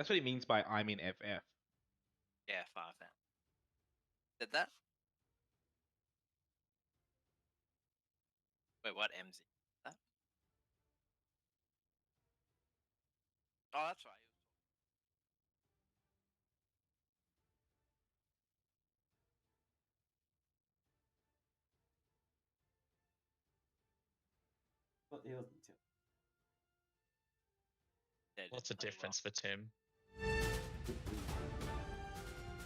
That's what he means by I'm in FF. Yeah, 5 now. Did that? Wait, what MZ? That? Oh, that's right. But it wasn't Tim. Yeah, What's the didn't play difference for Tim? well.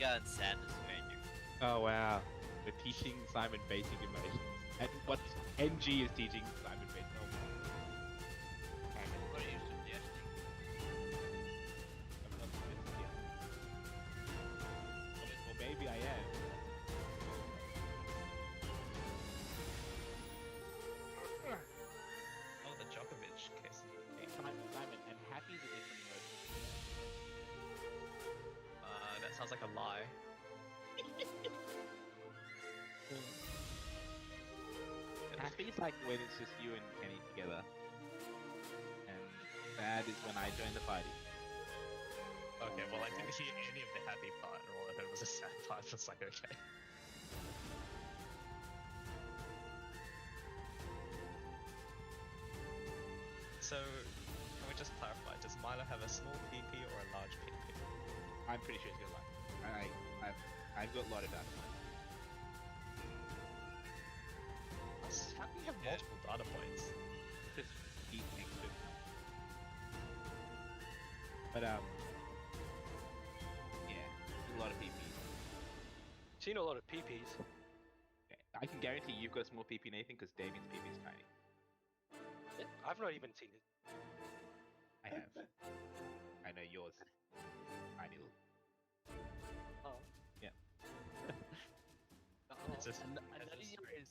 Yeah, and sadness is very different. Oh wow. We're teaching Simon basic emotions. And what NG is teaching Simon basic emotions. What are you suggesting? I'm not convinced yet. Or maybe I am. Oh, the Djokovic case. Hey, Simon, and happy is a different emotion. That sounds like a lie. Happy is like when it's just you and Kenny together. And sad is when I join the party. Okay, well I didn't hear any of the happy part, and all I heard was a sad part. It's like, okay. So, can we just clarify? Does Milo have a small PP or a large PP? I'm pretty sure he's got one. I've got a lot of that. How do you have multiple data points? Just keep next to it. But yeah, a lot of PPs. Seen a lot of PPs. Okay. I can guarantee you've got a small PP, Nathan, because Damien's PP is tiny. Yeah, I've not even seen it. I have. I know yours. Tiny little. Oh. Yeah. It's just- Another it's year is.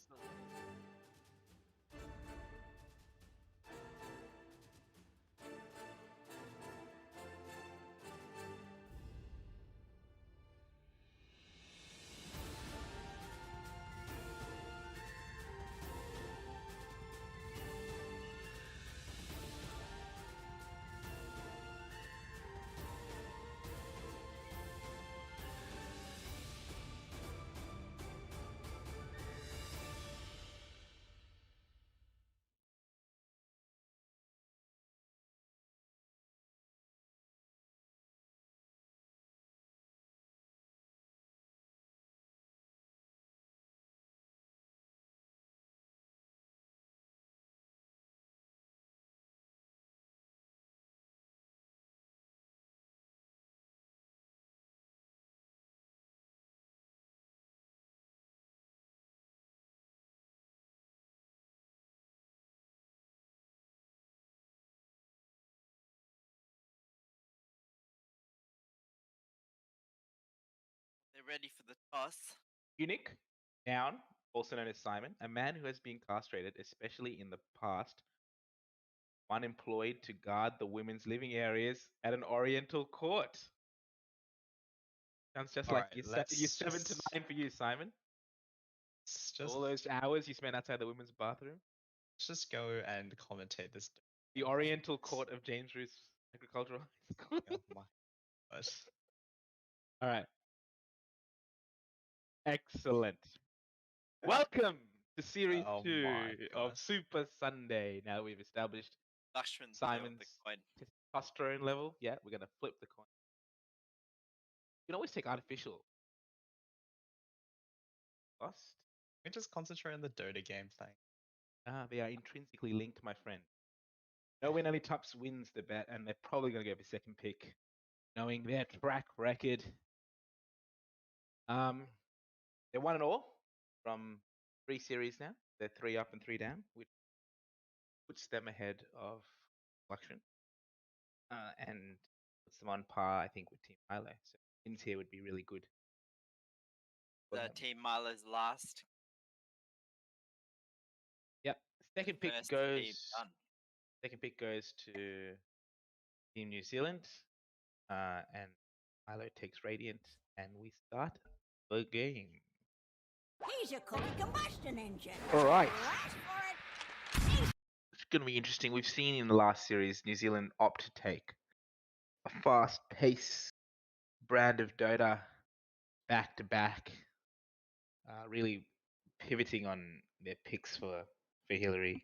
They're ready for the toss. Eunuch, noun, also known as Simon, a man who has been castrated, especially in the past. One employed to guard the women's living areas at an Oriental court. Sounds just like Alright, you 7 to 9 for you, Simon. Just, All those hours you spent outside the women's bathroom. let's just go and commentate this. The Oriental Court of James Roos Agricultural High School. Oh my gosh. All right. Excellent. Welcome to Series Oh 2 my of gosh. Super Sunday. Now we've established Lakshman Simon's the coin. testosterone level. Yeah, we're going to flip the coin. You can always take artificial. Lost. Can we just concentrate on the Dota game thing? They are intrinsically linked, my friend. No win, only Tups wins the bet, and they're probably going to go for second pick, knowing their track record. They're 1-0 from 3 series now. They're 3 up and 3 down, which puts them ahead of Luxury. And puts them on par, I think, with Team Milo. So wins here would be really good. for The them. team Milo's last. Yep. Second pick First goes. team done. Second pick goes to Team New Zealand, and Milo takes Radiant, and we start the game. He's a cookie combustion engine. All right. Last for it. It's going to be interesting. We've seen in the last series New Zealand opt to take a fast-paced brand of Dota back to back, really pivoting on their picks for Hillary.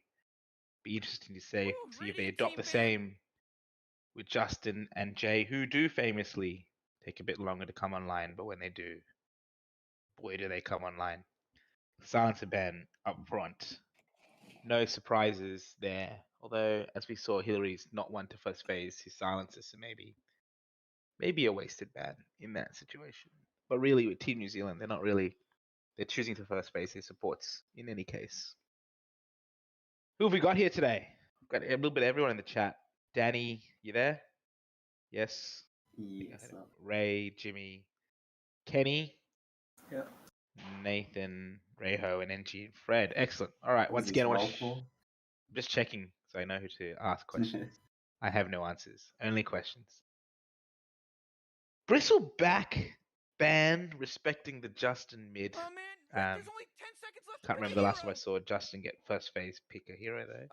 Be interesting to see if they adopt the same with Justin and Jay, who do famously take a bit longer to come online, but when they do, boy, do they come online. Silencer ban up front. No surprises there. Although, as we saw, Hillary's not one to first phase his silencer, so maybe a wasted ban in that situation. But really, with Team New Zealand, they're choosing to first phase their supports in any case. Who have we got here today? We've got a little bit of everyone in the chat. Danny, you there? Yes. Yes. Ray, Jimmy, Kenny, Yeah. Nathan, Rayho, and NG, and Fred. Excellent. All right. Once Who's again, this I'm roll for? just checking so I know who to ask questions. I have no answers, only questions. Bristleback ban respecting the Justin mid. Oh man, there's only 10 seconds left. Can't remember the last time I saw Justin get first phase pick a hero though.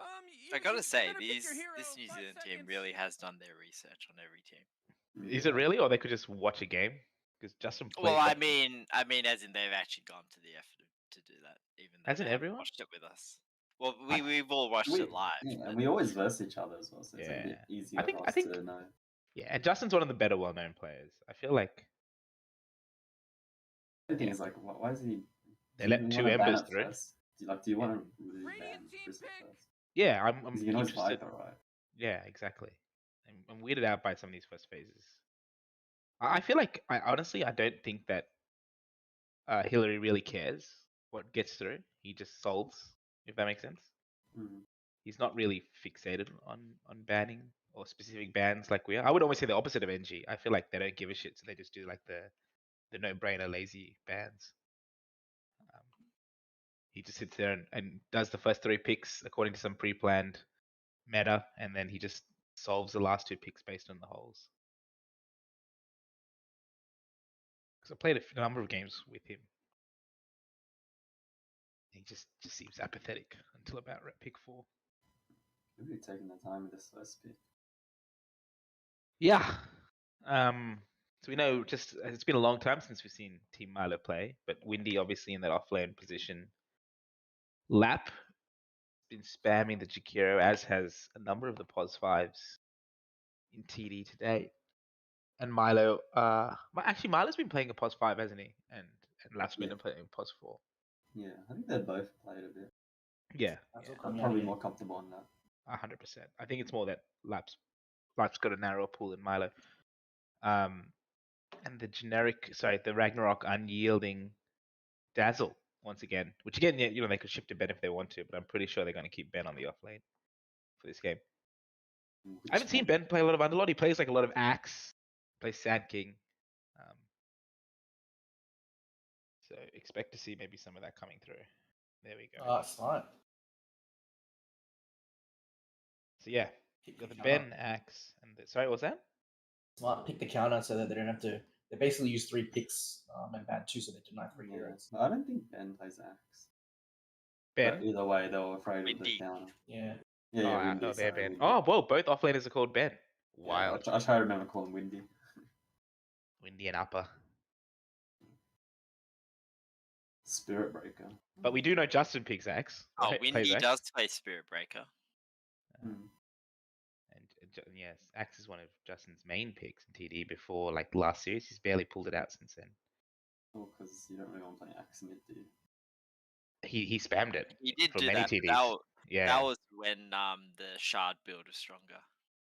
I gotta say, better pick your hero. this New 5 Zealand team seconds. really has done their research on every team. Is it really, or they could just watch a game? Because Justin played. Well, I mean, as in they've actually gone to the effort to do that, even though Hasn't they haven't everyone? watched it with us. Well, we've all watched it live. Yeah, but- and we always verse each other as well, so it's a Yeah. bit easier I think- for us to know. Yeah, and Justin's one of the better well-known players. I feel like The thing is, like, why is he? They do let you two wanna ban Embers it through. first? Do you want to really ban Radiant team Bristol pick. first? yeah, I'm 'Cause you can always interested. fight, right? Yeah, exactly. I'm weirded out by some of these first phases. I feel like I don't think that Hillary really cares what gets through. He just solves, if that makes sense. Mm. He's not really fixated on banning or specific bans like we are. I would almost say the opposite of NG. I feel like they don't give a shit, so they just do like the no-brainer lazy bans. He just sits there and does the first 3 picks according to some pre-planned meta, and then he just solves the last 2 picks based on the holes. Because I played a number of games with him. He just seems apathetic until about pick 4. Really taking the time with this first pick. Yeah. So we know it's been a long time since we've seen Team Milo play, but Windy obviously in that offlane position. Lap been spamming the Jakiro, as has a number of the POS 5s in TD today. And Milo, actually Milo's been playing a POS 5, hasn't he? And Lap's been playing POS 4. Yeah, I think they both played a bit. Yeah, I'm probably more comfortable on that. 100%. I think it's more that Lap's got a narrower pool than Milo. And the Ragnarok unyielding Dazzle once again, which again, yeah, they could shift to Ben if they want to, but I'm pretty sure they're going to keep Ben on the offlane for this game. I haven't seen Ben play a lot of Underlord. He plays like a lot of Axe, plays Sand King. So expect to see maybe some of that coming through. There we go. Smart. So yeah, you got the Ben, Axe, and sorry, what was that? Smart. Pick the counter so that they don't have to. They basically use 3 picks and ban 2, so they deny 3 heroes. I don't think Ben plays Axe. Ben. But either way, they were afraid of the Windy. counter. Yeah. Windy, they're sorry, Ben. Windy. Oh, whoa, both offlaners are called Ben. Yeah, Wild. I try to remember calling Windy. Windy and Appa. Spirit Breaker. But we do know Justin picks Axe. Oh, right? Windy Plays Axe. does play Spirit Breaker. Hmm. And yes, Axe is one of Justin's main picks in TD before like last series. He's barely pulled it out since then. Oh, because you don't really want to play Axe mid, do you? He spammed it. He did for do many that. TDs. That was when the Shard build was stronger.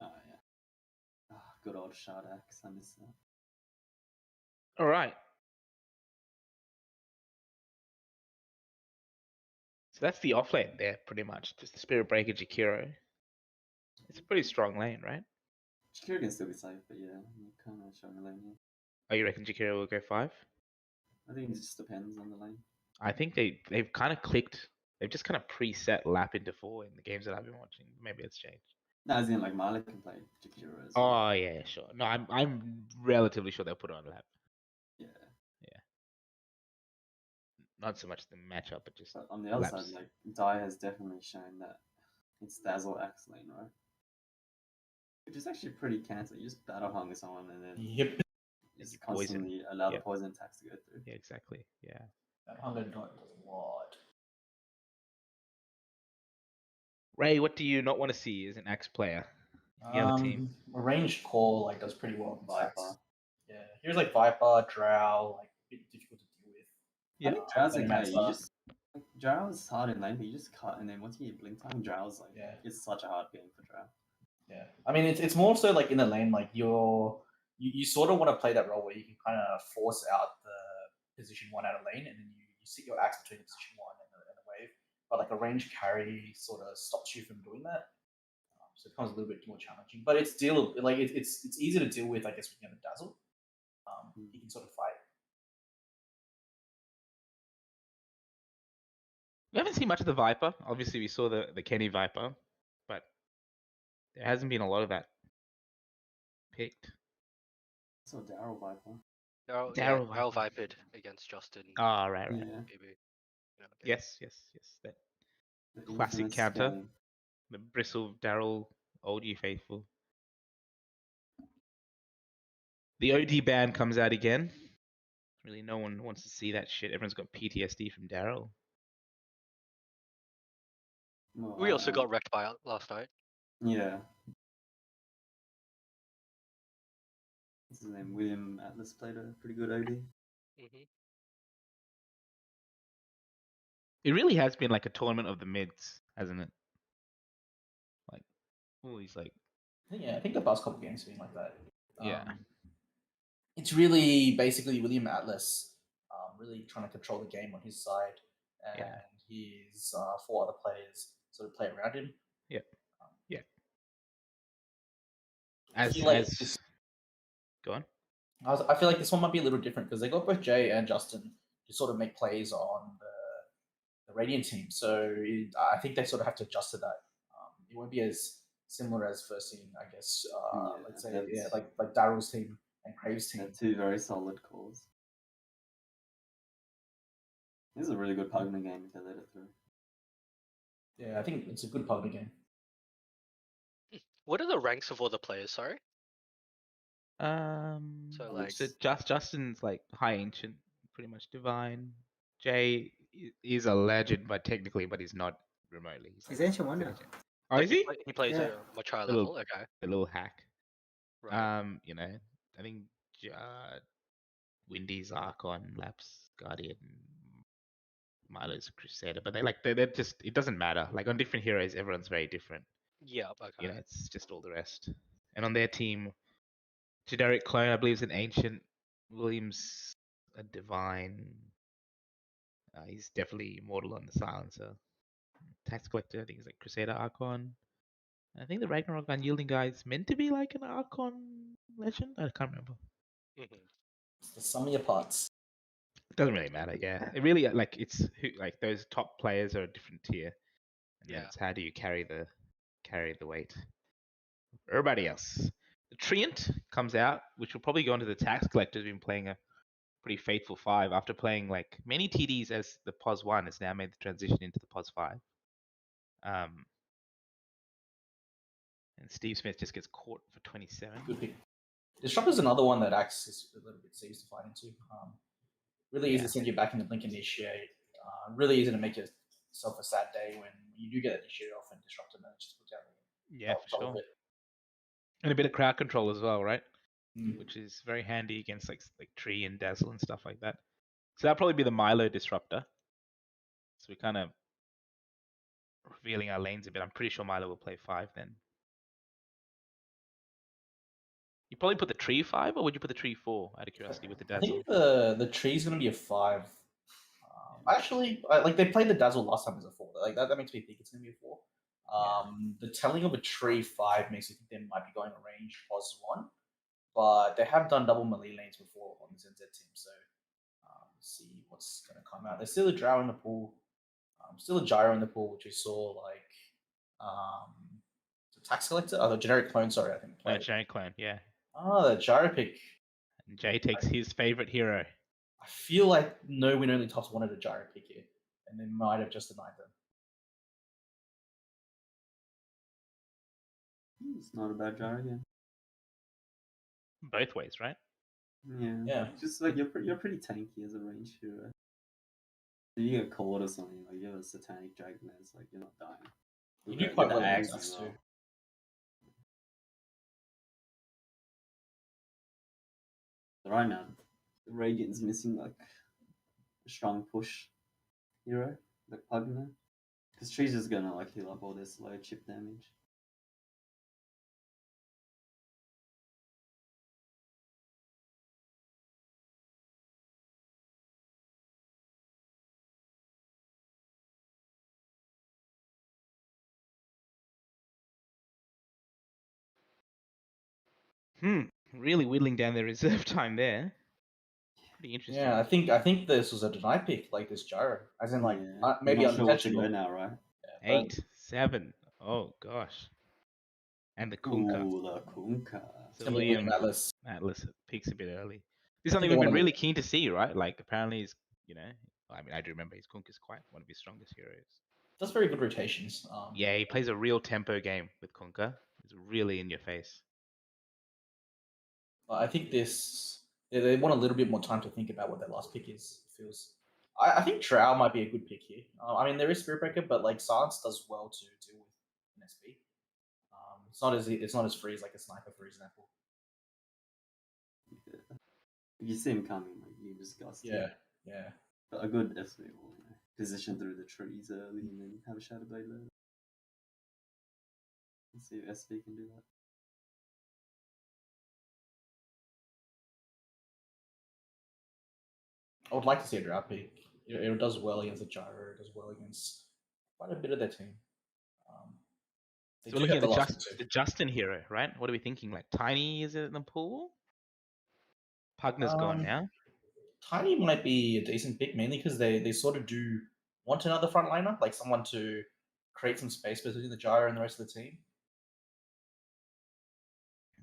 Oh, yeah. Oh, good old Shard Axe, I miss that. All right. So that's the offlane there, pretty much. Just the Spirit Breaker, Jakiro. It's a pretty strong lane, right? Jakiro can still be safe, but yeah, you kind of showing the lane here. Oh, you reckon Jakiro will go 5? I think it just depends on the lane. I think they've kind of clicked. They've just kind of preset Lap into 4 in the games that I've been watching. Maybe it's changed. No, as in like Milo can play Jakiro as well. Oh yeah, sure. No, I'm relatively sure they'll put it on Lap. Yeah. Not so much the matchup, but just But on the other Laps. side, like Dai has definitely shown that it's Dazzle Axe lane, right? Which is actually pretty cancer. You just battle hunger someone and then Yep. just you poison. constantly allow Yep. the poison attacks to go through. Yeah, exactly. Yeah. That hunger does a lot. Ray, what do you not want to see as an axe player? The other team. A ranged core like does pretty well. Viper. Attacks. Yeah, here's like Viper, Drow, like a bit difficult to deal with. Yeah. I think Drow's okay. Venom You Master. just like, Drow's hard in lane, but you just cut, and then once you get blink time, Drow's like it's such a hard game for Drow. Yeah, I mean it's more so like in the lane, like you sort of want to play that role where you can kind of force out the position 1 out of lane, and then you sit your axe between the position 1 and the wave. But like a ranged carry sort of stops you from doing that, so it becomes a little bit more challenging. But it's still like it's easy to deal with, I guess, when you have a dazzle. You can sort of fight. We haven't seen much of the Viper. Obviously, we saw the Kenny Viper, but there hasn't been a lot of that picked. So Daryl Viper. Daryl Daryl Vipered against Justin. Ah, right. Yeah. Maybe. Yes. That The classic infamous counter. game. The bristle Daryl, old you faithful. The OD ban comes out again. Really, no one wants to see that shit. Everyone's got PTSD from Daryl. Well, We also got wrecked by it last night. Yeah. What's his name? WilliamAtlas played a pretty good OD. Mm-hmm. It really has been like a tournament of the mids, hasn't it? Like, he's like, Yeah, I think the past couple games have been like that. yeah. It's really basically WilliamAtlas really trying to control the game on his side, and his 4 other players sort of play around him. Yep. Yeah. I As feel like go on. I feel like this one might be a little different because they got both Jay and Justin to sort of make plays on the Radiant team. So I think they sort of have to adjust to that. It won't be as similar as first team, I guess. Let's say, like Daryl's team and Crave's team. They're 2 very solid calls. This is a really good Pugna game if they let it through. Yeah, I think it's a good Pugna game. What are the ranks of all the players? Sorry. So like- Justin's like high ancient, pretty much divine. Jay is a legend, but he's not remotely. He's like Ancient Wonder. legend. Oh, is he? He plays Yeah. at a much higher A little- level. Okay. A little hack. Right. I think Windy's Archon, Laps, Guardian, Milo's Crusader, but they're just, it doesn't matter. Like on different heroes, everyone's very different. Yeah. Okay. It's just all the rest. And on their team, GenericClone, I believe, is an ancient. William's a divine. He's definitely immortal on the silencer. Tax collector, I think, is like Crusader Archon. I think the Ragnarok unyielding guy is meant to be like an Archon legend. I can't remember. Mm-hmm. It's the sum of your parts. It doesn't really matter. Yeah, it really like it's like those top players are a different tier, and then it's how do you carry the weight. Everybody else, the Treant comes out, which will probably go into the tax collector. Been playing a pretty faithful 5 after playing like many TDs as the POS 1 has now made the transition into the POS 5. And Steve Smith just gets caught for 27. Good pick. Disruptor's another one that acts is a little bit easy to fight into. Really easy to send you back into Blink Initiate. Really easy to make yourself a sad day when you do get Initiate off and Disruptor manages to put down Yeah, for sure. And a bit of crowd control as well, right? Which is very handy against like Tree and Dazzle and stuff like that. So that'll probably be the Milo Disruptor. So we're kind of revealing our lanes a bit. I'm pretty sure Milo will play 5 then. You probably put the Tree 5, or would you put the Tree 4 out of curiosity with the I Dazzle? think the Tree's going to be a 5. Actually, like they played the Dazzle last time as a 4. Like that makes me think it's going to be a 4. The telling of a Tree 5 makes me think they might be going a range POS 1. But they have done double melee lanes before on the ZZ team, so let's see what's going to come out. There's still a Drow in the pool, still a Gyro in the pool, which we saw like the Tax Collector, the GenericClone, sorry, I think. No, GenericClone, yeah. Oh, the Gyro pick. And Jay takes his favorite hero. I feel like no win only Tups wanted a Gyro pick here, and they might have just denied them. It's not a bad gyro here. Both ways, right? Yeah. Yeah. Just like you're pretty tanky as a range hero. If you get caught or something, like you have a satanic dragon, it's like you're not dying. You With do the- quite with the well axe against as us well. too. So right now, Radiant's missing like a strong push hero, like Pugna. Because Tree's just gonna like heal up all this low chip damage. Really whittling down their reserve time there. Pretty interesting. Yeah, I think this was a deny pick, like this gyro, as in like Yeah. maybe You're not sure what to unintentional. go now, right? Yeah, but 8, 7. Oh gosh. And the Kunkka. Ooh, the Kunkka. So gonna be William WilliamAtlas. Atlas picks a bit early. This I is something think we've I been wanna- really keen to see, right? Like apparently he's, I mean I do remember his Kunkka's quite one of his strongest heroes. Does very good rotations. Yeah, he plays a real tempo game with Kunkka. It's really in your face. I think they want a little bit more time to think about what their last pick is. It feels. I think Drow might be a good pick here. I mean, there is Spirit Breaker, but like Silence does well to deal with an SP. It's not as free as like a sniper, for example. Yeah. If you see him coming, like you just gust him. Yeah. But a good SP will position through the trees early and then have a Shadow Blade later. Let's see if SP can do that. I would like to see a Drow pick. It does well against the Gyro. It does well against quite a bit of their team. They So we're do looking have at last pick too. the Justin hero, right? What are we thinking? Like Tiny is it in the pool? Pugna's gone now. Tiny might be a decent pick, mainly because they sort of do want another frontliner, like someone to create some space between the Gyro and the rest of the team.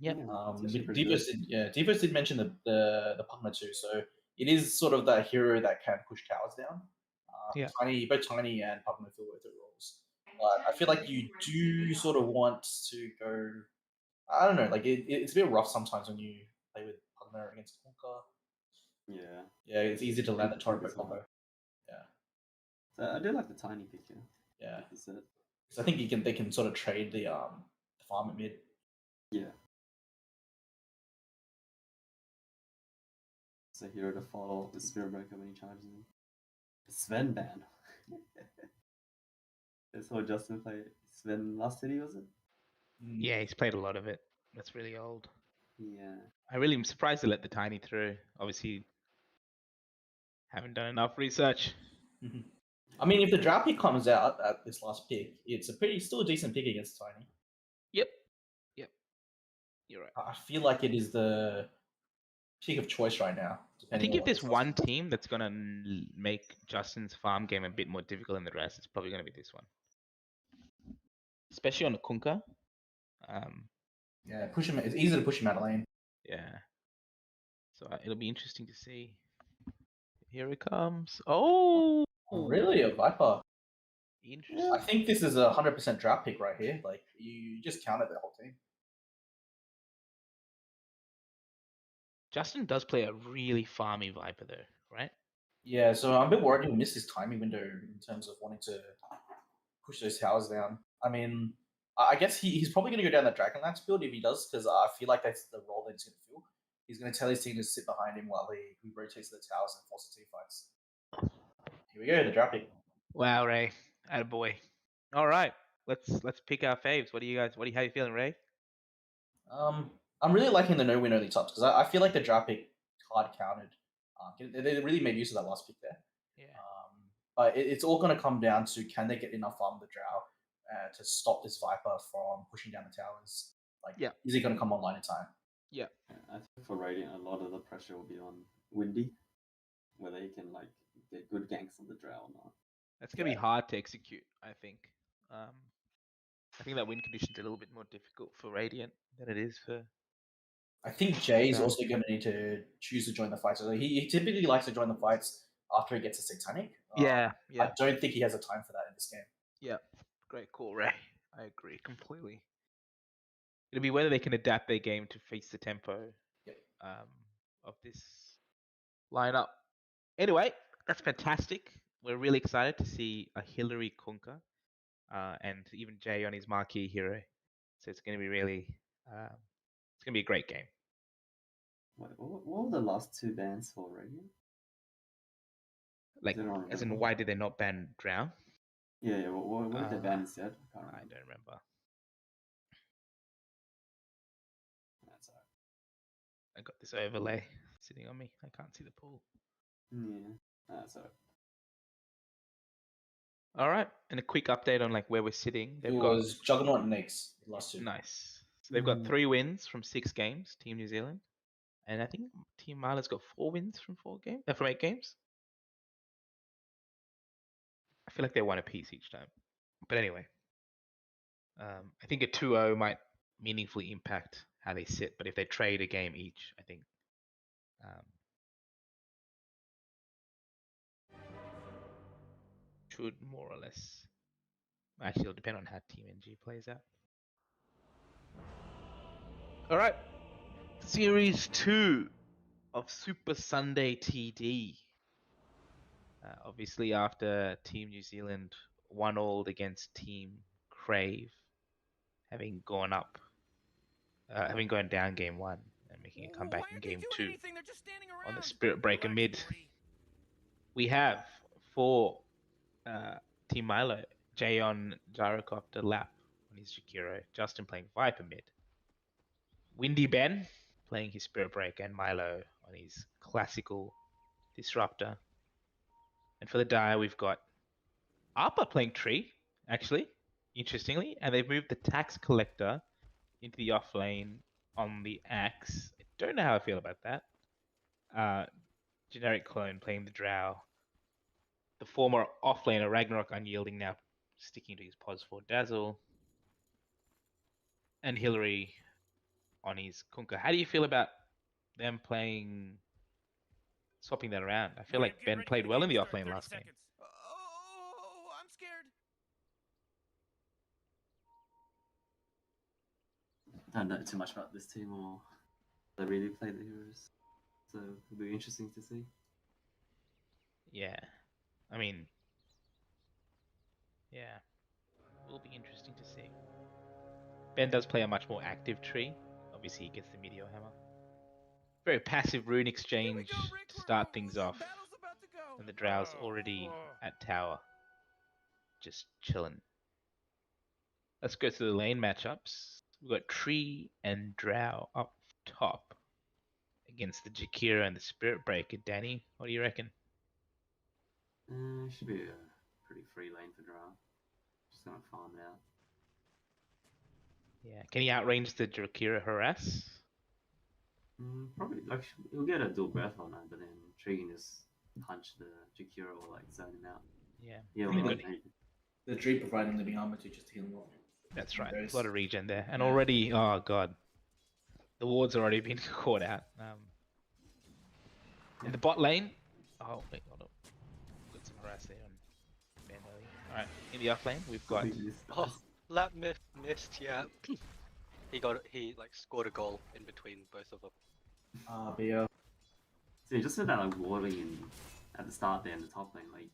Yep. It's actually pretty good. Devos did mention the Pugna too, so it is sort of that hero that can push towers down. Yeah. Both Tiny and Pugna fill both their roles. But I feel like you do sort of want to go. I don't know, like it's a bit rough sometimes when you play with Pugna against Kunkka. Yeah. Yeah, it's easy to land the Kunkka torpedo as well. combo. So I do like the tiny pick here. Yeah, Like you said. because I think they can sort of trade the farm at mid. Yeah. It's a hero to follow the Spirit Breaker when he charges him. Sven ban. I saw Justin play Sven last city, was it? Yeah, he's played a lot of it. That's really old. Yeah. I really am surprised to let the Tiny through. Obviously, haven't done enough research. I mean, if the draft pick comes out at this last pick, it's still a decent pick against Tiny. Yep. You're right. I feel like it is the pick of choice right now. I think depending on if what there's this one last- team that's gonna make Justin's farm game a bit more difficult than the rest, it's probably gonna be this one. Especially on the Kunkka. Yeah, push him. It's easy to push him out of lane. Yeah. So it'll be interesting to see. Here it comes. Oh, Really, a Viper? interesting. I think this is a 100% draft pick right here. Like you just counted the whole team. Justin does play a really farmy Viper though, right? Yeah, so I'm a bit worried he'll miss his timing window in terms of wanting to push those towers down. I mean, I guess he's probably going to go down that Dragonlance build if he does, because I feel like that's the role that he's going to fill. He's going to tell his team to sit behind him while he rotates the towers and forces team fights. Here we go, the draft pick. Wow, Ray, attaboy. All right, let's pick our faves. How you feeling, Ray? I'm really liking the no win early Tups because I feel like the draft pick hard counted. They really made use of that last pick there. Yeah. But it's all going to come down to can they get enough farm with the Drow to stop this Viper from pushing down the towers? Like, is he going to come online in time? Yeah. I think for Radiant, a lot of the pressure will be on Windy, whether he can like get good ganks on the Drow or not. That's gonna be hard to execute, I think. I think that win condition's a little bit more difficult for Radiant than it is for. I think Jay's also going to need to choose to join the fight. So he typically likes to join the fights after he gets a Satanic. Yeah. I don't think he has a time for that in this game. Yeah. Great call, Ray. I agree completely. It'll be whether they can adapt their game to face the tempo Yep. of this lineup. Anyway, that's fantastic. We're really excited to see a Hillary Kunka and even Jay on his marquee hero. So it's going to be really, it's going to be a great game. What were the last two bans for Radiant? Like, Does anyone as in, remember? why did they not ban Drow? Yeah. What did they ban instead? I can't I remember. don't remember. That's alright. I got this overlay sitting on me. I can't see the pool. Yeah, that's alright. All right, and a quick update on like where we're sitting. It They've got was Juggernaut and Eggs. The last two. nice. So they've got 3 wins from 6 games. Team New Zealand, and I think Team Milo's got 4 wins from 8 games. I feel like they won a piece each time. But anyway, I think a 2-0 might meaningfully impact how they sit. But if they trade a game each, I think should more or less. Actually, it'll depend on how Team NG plays out. All right, Series 2 of Super Sunday TD. Obviously, after Team New Zealand 1-0 against Team Crave, having gone down game 1 and making a comeback in game 2 on the Spirit Breaker mid. We have for Team Milo, Jay on Gyrocopter Lap on his Jakiro, Justin playing Viper mid, Windy Ben playing his Spirit Breaker, and Milo on his classical Disruptor. And for the Dire, we've got Appa playing Tree, actually, interestingly, and they've moved the Tax Collector into the off lane on the Axe. I don't know how I feel about that. GenericClone playing the Drow. The former offlaner Ragnarok Unyielding now sticking to his pos for Dazzle. And Hillary on his Kunkka. How do you feel about them swapping that around? I feel like Ben played well in the offlane last game. Oh, I'm scared. I don't know too much about this team or they really play the heroes. So it'll be interesting to see. Yeah. I mean, yeah. Will be interesting to see. Ben does play a much more active tree. Obviously, he gets the Meteor Hammer. Very passive rune exchange to start things off. And the Drow's already at tower. Just chilling. Let's go to the lane matchups. We've got Tree and Drow up top against the Jakira and the Spirit Breaker. Danny, what do you reckon? Should be a pretty free lane for Drow. Just gonna farm it out. Yeah, can he outrange the Jakira harass? Probably. Like he'll get a dual breath on that, but then Tree can just punch the Jakira or like zone him out. Yeah. Yeah, Really well, good. The Tree providing living armor to just heal him off. That's right. There's a lot of regen there. And already, oh god. The ward's already been caught out. In the bot lane. Oh, wait, hold up. Got some harass there on Ben early. Alright, in the off lane, we've got. Oh, Lap missed, yeah. He like scored a goal in between both of them. But yeah. So you just said that like warding in at the start there in the top lane, like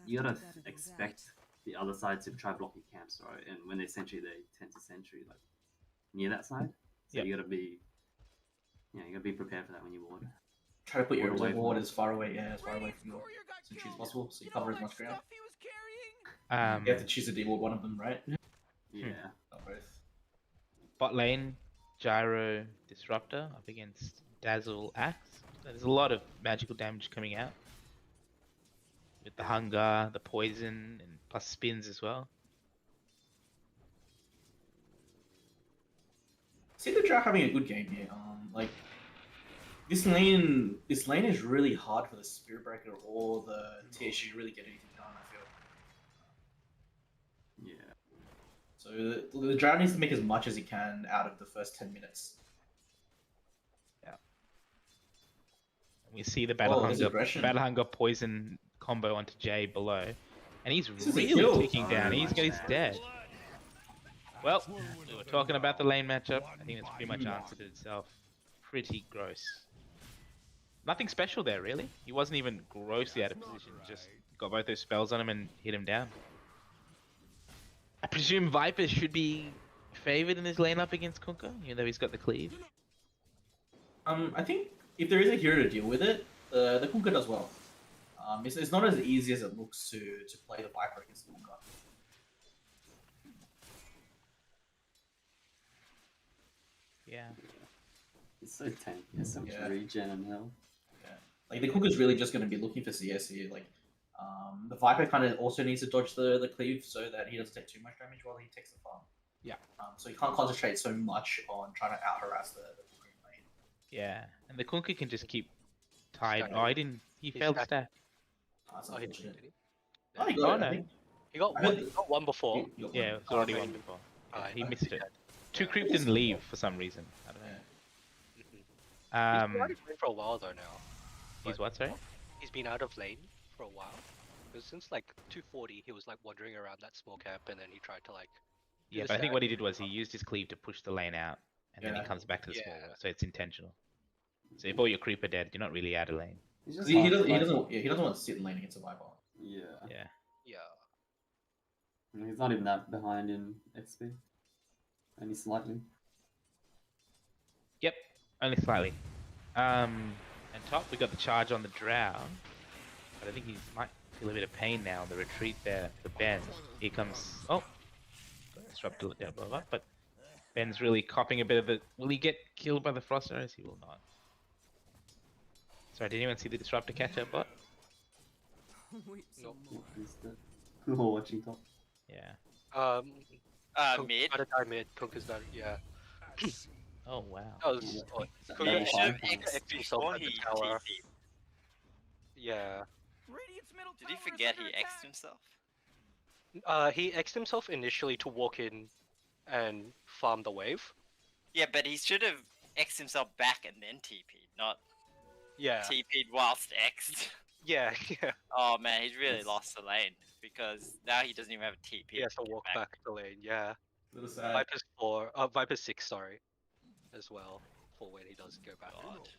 you gotta expect the other side to try block your camps, right? And when they sentry, they tend to sentry like near that side. So you gotta be, you gotta be prepared for that when you ward. Try to put your ward as far away, as far away from your sentry as possible, so you cover as much ground. You have to choose a D-ward one of them, right? Yeah. Not both. Bot lane, Gyro Disruptor up against Dazzle Axe. There's a lot of magical damage coming out. With the hunger, the poison, and plus spins as well. See the Drow having a good game here. Like this lane is really hard for the Spirit Breaker or the TSU to really get anything done, I feel. Yeah. So the Drow needs to make as much as he can out of the first 10 minutes. Yeah. We see the Battle Hunger poison combo onto Jay below. And he's really ticking down. He's got his dead. Well, we were talking about the lane matchup. I think it's pretty much answered itself. Pretty gross. Nothing special there, really. He wasn't even grossly out of position. Just got both those spells on him and hit him down. I presume Viper should be favored in his lane up against Kunkka, even though he's got the cleave. I think if there is a hero to deal with it, the Kunkka does well. It's not as easy as it looks to play the Viper against the Kunkka. Yeah. It's so tanky. There's so much regen and health. Yeah. Like the Kunkka's really just going to be looking for CS here. Like, the Viper kind of also needs to dodge the cleave so that he doesn't take too much damage while he takes the farm. Yeah. So he can't concentrate so much on trying to out harass the green lane. Yeah. And the Kunkka can just keep tied. Oh, he failed the stat. That's Oh, he unfortunate. did. Oh, he got it, no. I think. He got I one. heard He got one before. He got Yeah, one. it was already Oh, one okay. before. Ah, He yeah. missed it. Two creep didn't leave for some reason. I don't know. He's been out of lane for a while though now. He's what, sorry? He's been out of lane for a while. Because since like 240, he was like wandering around that small camp, and then he tried to like. do Yeah, the but I think stack. what he did was he used his cleave to push the lane out, and then he Yeah. comes back to the small Yeah. wall, so it's intentional. So if all your creep are dead, you're not really out of lane. He's 'Cause just he hard to doesn't fight. want to sit in lane against a Viper. Yeah. Yeah. Yeah. He's not even that behind in XP. Only slightly. Yep, only slightly. And top, we got the charge on the Drow. But I think he might feel a bit of pain now on the retreat there for Ben. Here comes... Oh! Got disrupted down below, but Ben's really copping a bit of it. Will he get killed by the Frost Arrows? He will not. Sorry, did anyone see the Disruptor catch up bot? Nope. Missed it. Or watching top. Yeah. Mid. Got a die mid. Kunkka's done. Yeah. Oh, wow. That was. Oh, Yeah, Kunkka he should have fine. X'd himself before at the he tower. TP'd. Yeah. Radiant's middle Did he tower is forget under he X'd attack. himself? He X'd himself initially to walk in and farm the wave. Yeah, but he should have X'd himself back and then TP'd, not Yeah. TP'd whilst X'd. Yeah. Yeah. Oh man, he's really It's- lost the lane because now he doesn't even have a TP. He has to get walk back the lane. Yeah. A little sad. Viper's 4. Viper's 6. Sorry. As well for when he does go back. God.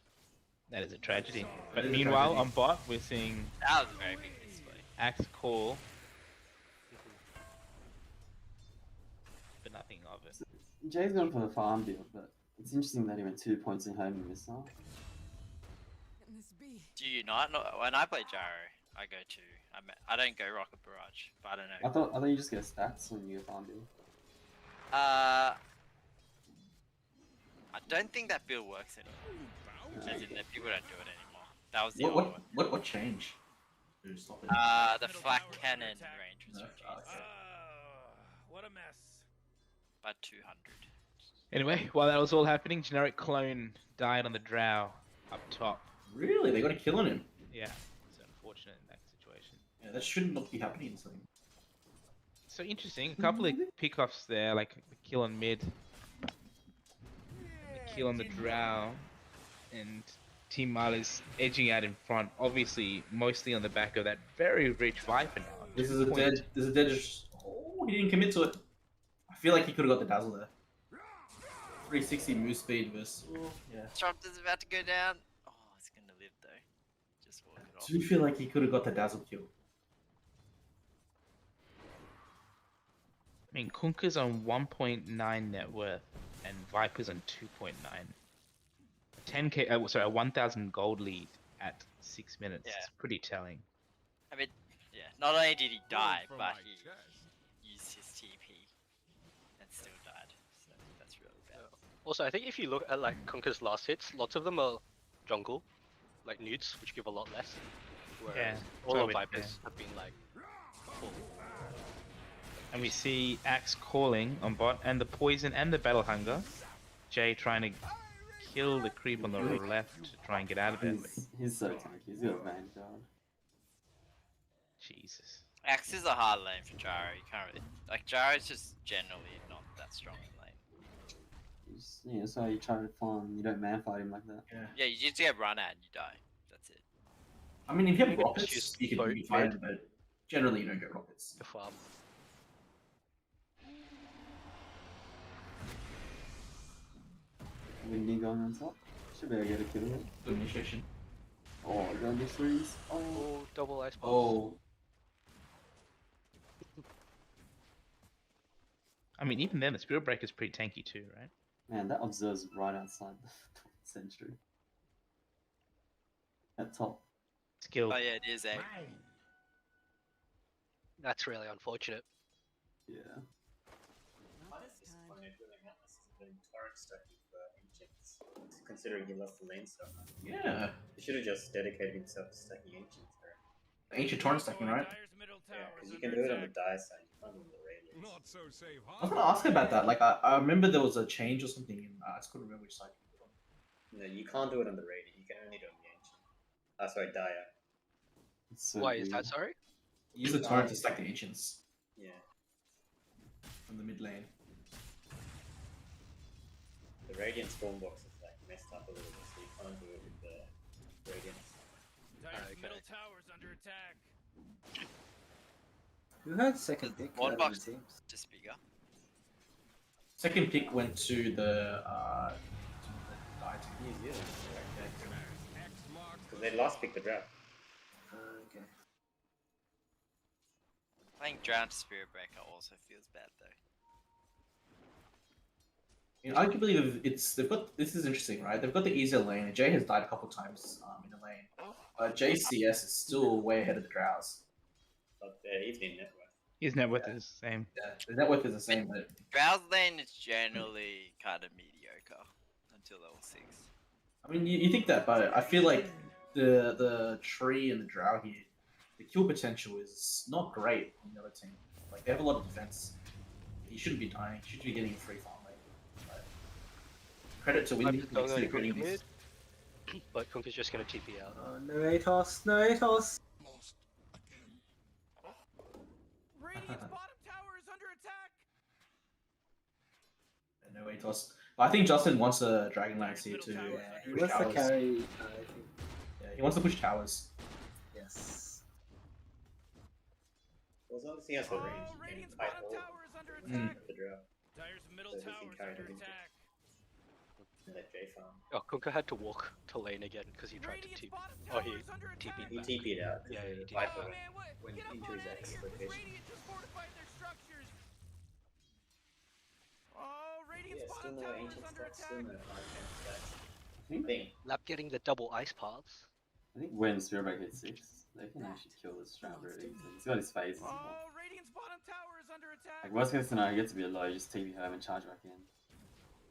That is a tragedy. That But is a meanwhile, tragedy. on bot, we're seeing That was a very big display. Axe call, but nothing of it. Jay's gone for the farm build, but it's interesting that he went 2 points in home in this time. Do you not? No, when I play Gyro, I go to. I don't go Rocket Barrage, but I don't know. I thought you just get stats when you go farm build. I don't think that build works anymore. As in that people don't do it anymore. That was the What, old one. what changed? To stop it? The flak cannon range was No, reduced okay. What a mess. by 200. Anyway, while that was all happening, GenericClone died on the Drow up top. Really? They got a kill on him? Yeah, it's unfortunate in that situation. Yeah, that should not be happening in something. So interesting, a couple of pickoffs there, like the kill on mid, and the kill on the Drow, and Team Milo's edging out in front, obviously mostly on the back of that very rich Viper now. This is a dead. This is a dead. Oh, he didn't commit to it. I feel like he could have got the dazzle there. 360 move speed versus. Oh, yeah. Disruptor's about to go down. Oh, it's gonna live though. Just walk it I off. do feel like he could have got the dazzle kill. I mean, Kunkka's on 1.9 net worth, and Viper's on 2.9. 10k, sorry, a 1,000 gold lead at 6 minutes. Yeah. It's pretty telling. I mean, yeah. Not only did he die, but he used his TP and still died. So that's really bad. Also, I think if you look at like Kunkka's last hits, lots of them are jungle, like nudes, which give a lot less. Whereas Yeah, all so of it- Vipers have been like full. And we see Axe calling on bot, and the poison and the battle hunger. Jay trying to kill the creep on the left to try and get out of it. He's so tanky. He's got a Vanguard. Jesus. Axe is a hard lane for Gyro. You can't really like Gyro's just generally not that strong in lane. Yeah, that's how you try to farm. You don't man fight him like that. Yeah. Yeah, you just get run at and you die. That's it. I mean, if you have You could rockets, just you can boat be fine, mid. but generally you don't get rockets. The farm. Windy going on top. Should be able to get a kill here. Good initiation. Oh, going to freeze. Oh. Oh, double ice balls. Oh, I mean, even then, the Spirit Breaker is pretty tanky too, right? Man, that observes right outside the sentry. At top. Skill. Oh yeah, it is a. That's really unfortunate. Yeah. Considering he lost the lane stuff. yeah. He should have just dedicated himself to stacking ancients. Ancient torrent stacking, right? Yeah, because you can do it on the die side, you can't do it on the radius. Not so safe, I was gonna ask about that. Like, I remember there was a change or something, and I just couldn't remember which side. No, you can't do it on the radius, you can only do it on the ancient. Sorry, Dia. It's so Why is that, weird. sorry? Use the torrent to stack the ancients Yeah. from the mid lane. The Radiant spawn box is like messed up a little bit, so you can't do it with the Radiance. Dire's middle tower's under attack. Who had second pick? One out of box. the teams? Just bigger. Second pick went to the die team. Yeah. Because they last picked the draft. Okay. Playing Drowned Spirit Breaker also feels bad though. You know, arguably, they've got this is interesting, right? They've got the easier lane, and Jay has died a couple times in the lane. JCS is still way ahead of the Drows. But their evening net worth. His net worth is the same. Yeah, the net worth is the same, but Drow's lane is generally kind of mediocre until level 6. I mean, you think that, but I feel like the tree and the Drow here, the kill potential is not great on the other team. Like, they have a lot of defense. He shouldn't be dying. He should be getting a free farm lane. But credit to Windy. I'm going to creating mid, these. but Kunk is just going to TP out. No Atos, no Atos. Radiant's bottom tower is under attack. No way toss. I think Justin wants a Dragonlance here too. Yeah, he push wants to towers. carry. I think. Yeah, he wants to push towers. Yes. Well, as long as he has the range, Oh, he Radiant's can fight bottom all tower is under Mm. attack. the draft. Dire's middle So he can tower is carry under them into- attack. And let J farm. Oh, Kunka had to walk to lane again because he tried to Radiant's TP. bottom Oh, tower he is under TP'd attack. He back. TP'd out. Yeah, he the TP'd. Viper Oh man, what? went Get up into on his out of X here, 'cause location. Radiant just fortified their structures. Oh, Radiant's Yeah, still bottom no tower is ancient under stacks, still attack. no arcane stacks. I think, Lap getting the double ice paths. when Spirit Breaker hits 6, they can actually kill this round really easily. He's got his phases. Oh, Radiant's bottom tower is under attack. Like, worst case scenario, he gets to be a low, you just TP home and charge back in.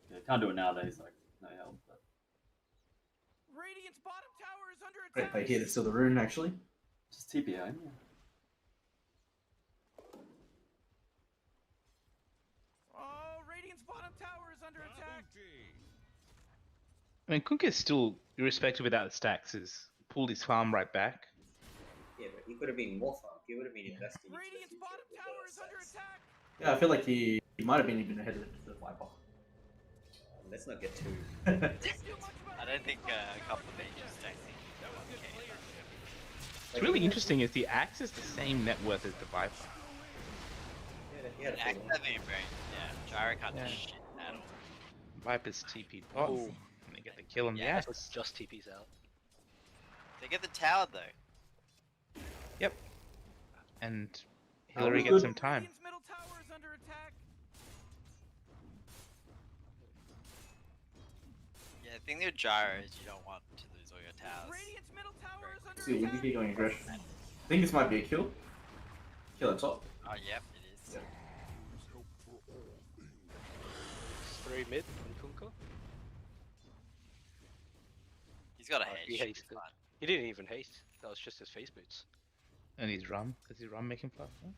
Yeah, can't do it nowadays, like, no help, but Radiant's bottom tower is under Great attack. play here to steal the rune actually. just TP home, yeah. Oh, Radiant's bottom tower is under attack. I mean, Kunkka is still, irrespective without the stacks, has pulled his farm right back. Yeah, but he could have been more farm. He would have been investing into the Radiant's future bottom with tower the is under stacks. attack. Yeah, I feel like he might have been even ahead of the Viper. Let's not get too. Too much about I don't think a couple of ages stacks in that 1k. What's really interesting is the axe is the same net worth as the Viper. Yeah, he had a Axe free having a brain. Yeah, Gyro can't Yeah. do shit at all. Viper's TP'd bot, Oh. and they get the kill on the Yeah, axe. Just TP's out. They get the tower though. Yep. And Hillary good. gets some time. Radiant's middle tower is under attack. Yeah, the thing with Gyro is you don't want to lose all your towers. Radiant's middle tower is under See, Windy attack. keep going aggression. I think this might be a kill. Kill at top. Oh, yep, it is. 3 mid from Kunka. He's got a Oh, hedge. he He's hates fine. He didn't even haste. That was just his face boots. And his rum. Does his rum make him faster?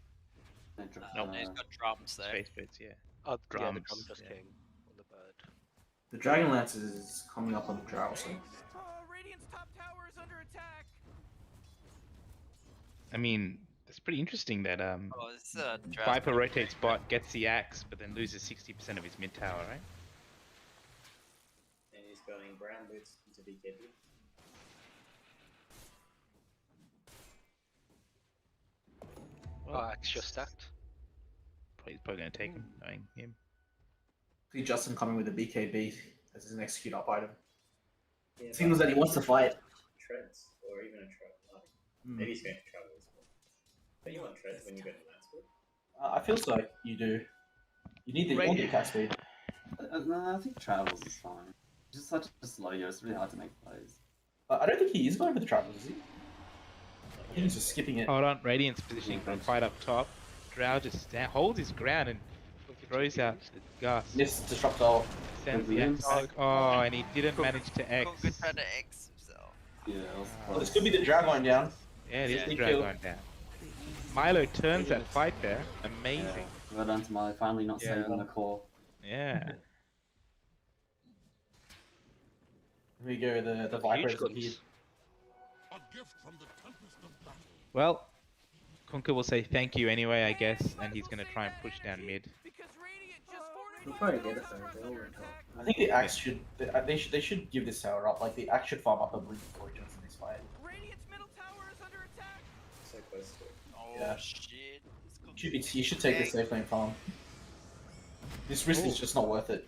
They drop, No, he's got drums though. Space bits, yeah. Oh, yeah, the Drums, drum just yeah. came on the bird. The Dragonlance is coming up on the Drow, so Oh, Radiant's top tower is under attack. I mean, it's pretty interesting that Oh, this is a Viper rotates bot, gets the axe, but then loses 60% of his mid tower, right? And he's going brown boots into BKB. Oh, axe just stacked. Probably going to take him, knowing him. see Justin coming with a BKB as an execute up item. Yeah, It seems that he wants to fight. Treads, or even a travel. Hmm. Maybe he's going to travel as well. But you want treads when you go to land school? I feel so. You do. You want the attack speed. No, I think travels is fine. It's just such a slow year. It's really hard to make plays. I don't think he is going for the travels, is he? I think he's just skipping it. Hold on, Radiant's positioning for a fight up top. Drow just holds his ground and throws out the Gus. This disruptor. Sends the X back. Oh, and he didn't manage to X. Good trying to X himself. Yeah, it was Well, this could be the Drow going down. Yeah, it is the Sneak Drow kill. going down. Milo turns that fight there. Amazing. Well done to Milo, finally not Yeah. saving the core. Yeah. Here we go, the Viper has appeared. Well, Kunkka will say thank you anyway, I guess, and he's going to try and push down mid. We'll probably get it though. They all went top. I think the Axe should they should give this tower up. Like the Axe should farm up a blue fortunes in this fight. Radiant's middle tower is under attack. So close to it. Oh Yeah. shit. You should take this safe lane farm. This risk is just not worth it.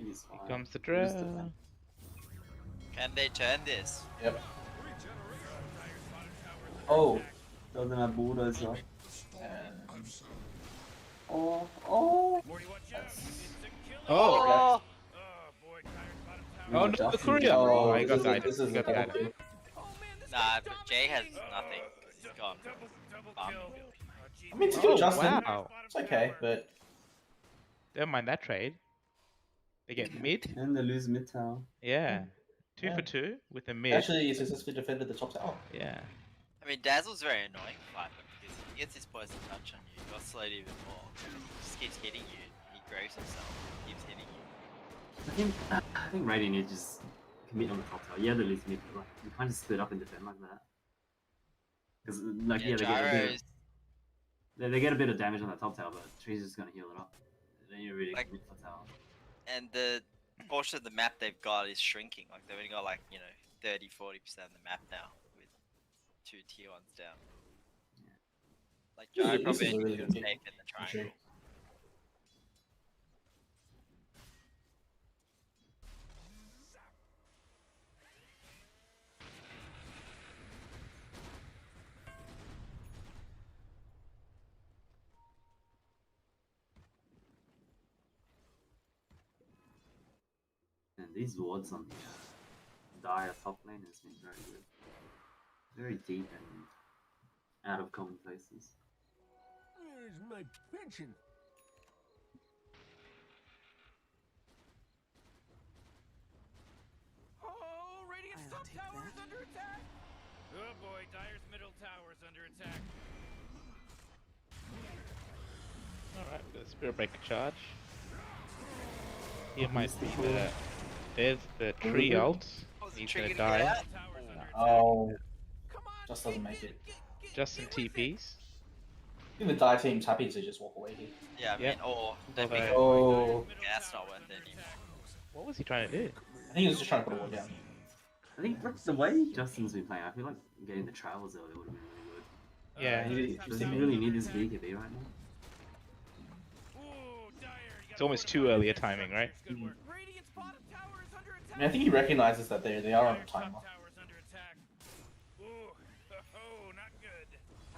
He's fine. Here comes the Who's the Drow. fan? Can they turn this? Yep. Oh. Doesn't have bulldozer. And Oh. Oh! No, Oh no, the Justin. courier! Oh, I got this the is- item. this is He got a the double item. kill. Nah, but Jay has nothing. He's gone. I mean, to kill Oh, Justin, wow. it's okay, but Don't mind that trade. They get mid. And they lose mid tower. Yeah. Two Yeah. for two with a mid. actually he successfully defended the top tower. Yeah. I mean, Dazzle's very annoying fighter because he gets his poison touch on you, you're slowed even more. He just keeps hitting you, he grows himself, he keeps hitting you. I think Radiant need to just commit on the top tower. Yeah, they lose mid, but like, you can't just split up and defend like that. Because like Yeah, they get a bit. Gyros, They get a bit of damage on that top tower, but Tree's just gonna heal it up. Then you really Like- commit for tower. and the portion of the map they've got is shrinking. Like, they've only got like, 30-40% of the map now with 2 tier 1s down. Like, This is a- Gyro this probably is a really needs good to game. take in the triangle. And these wards on the Dire top lane has been very good. Very deep and out of common places. Where's my pension? Oh, Radiant's top tower is under attack. Oh boy, Dire's middle tower is under attack. Alright, we've got a Spirit Breaker charge. Here might be the... There's the tree ult. He's gonna die. Oh, just doesn't make it. Just some TPs. I think the Die team's happy to just walk away here. Yeah, I mean, Yep. or they Although- make Oh, gas not worth it anymore. What was he trying to do? I think he was just trying to put a wall down. I think like, the way Justin's been playing, I feel like getting the travels early would have been really good. Yeah, he- Does he really need this BKB right now? it's almost too early a timing, right? Mhm. Radiant's bottom tower is under attack. I mean, I think he recognizes that they are on a Dire's timer. top tower is under attack. Ooh, oh, not good.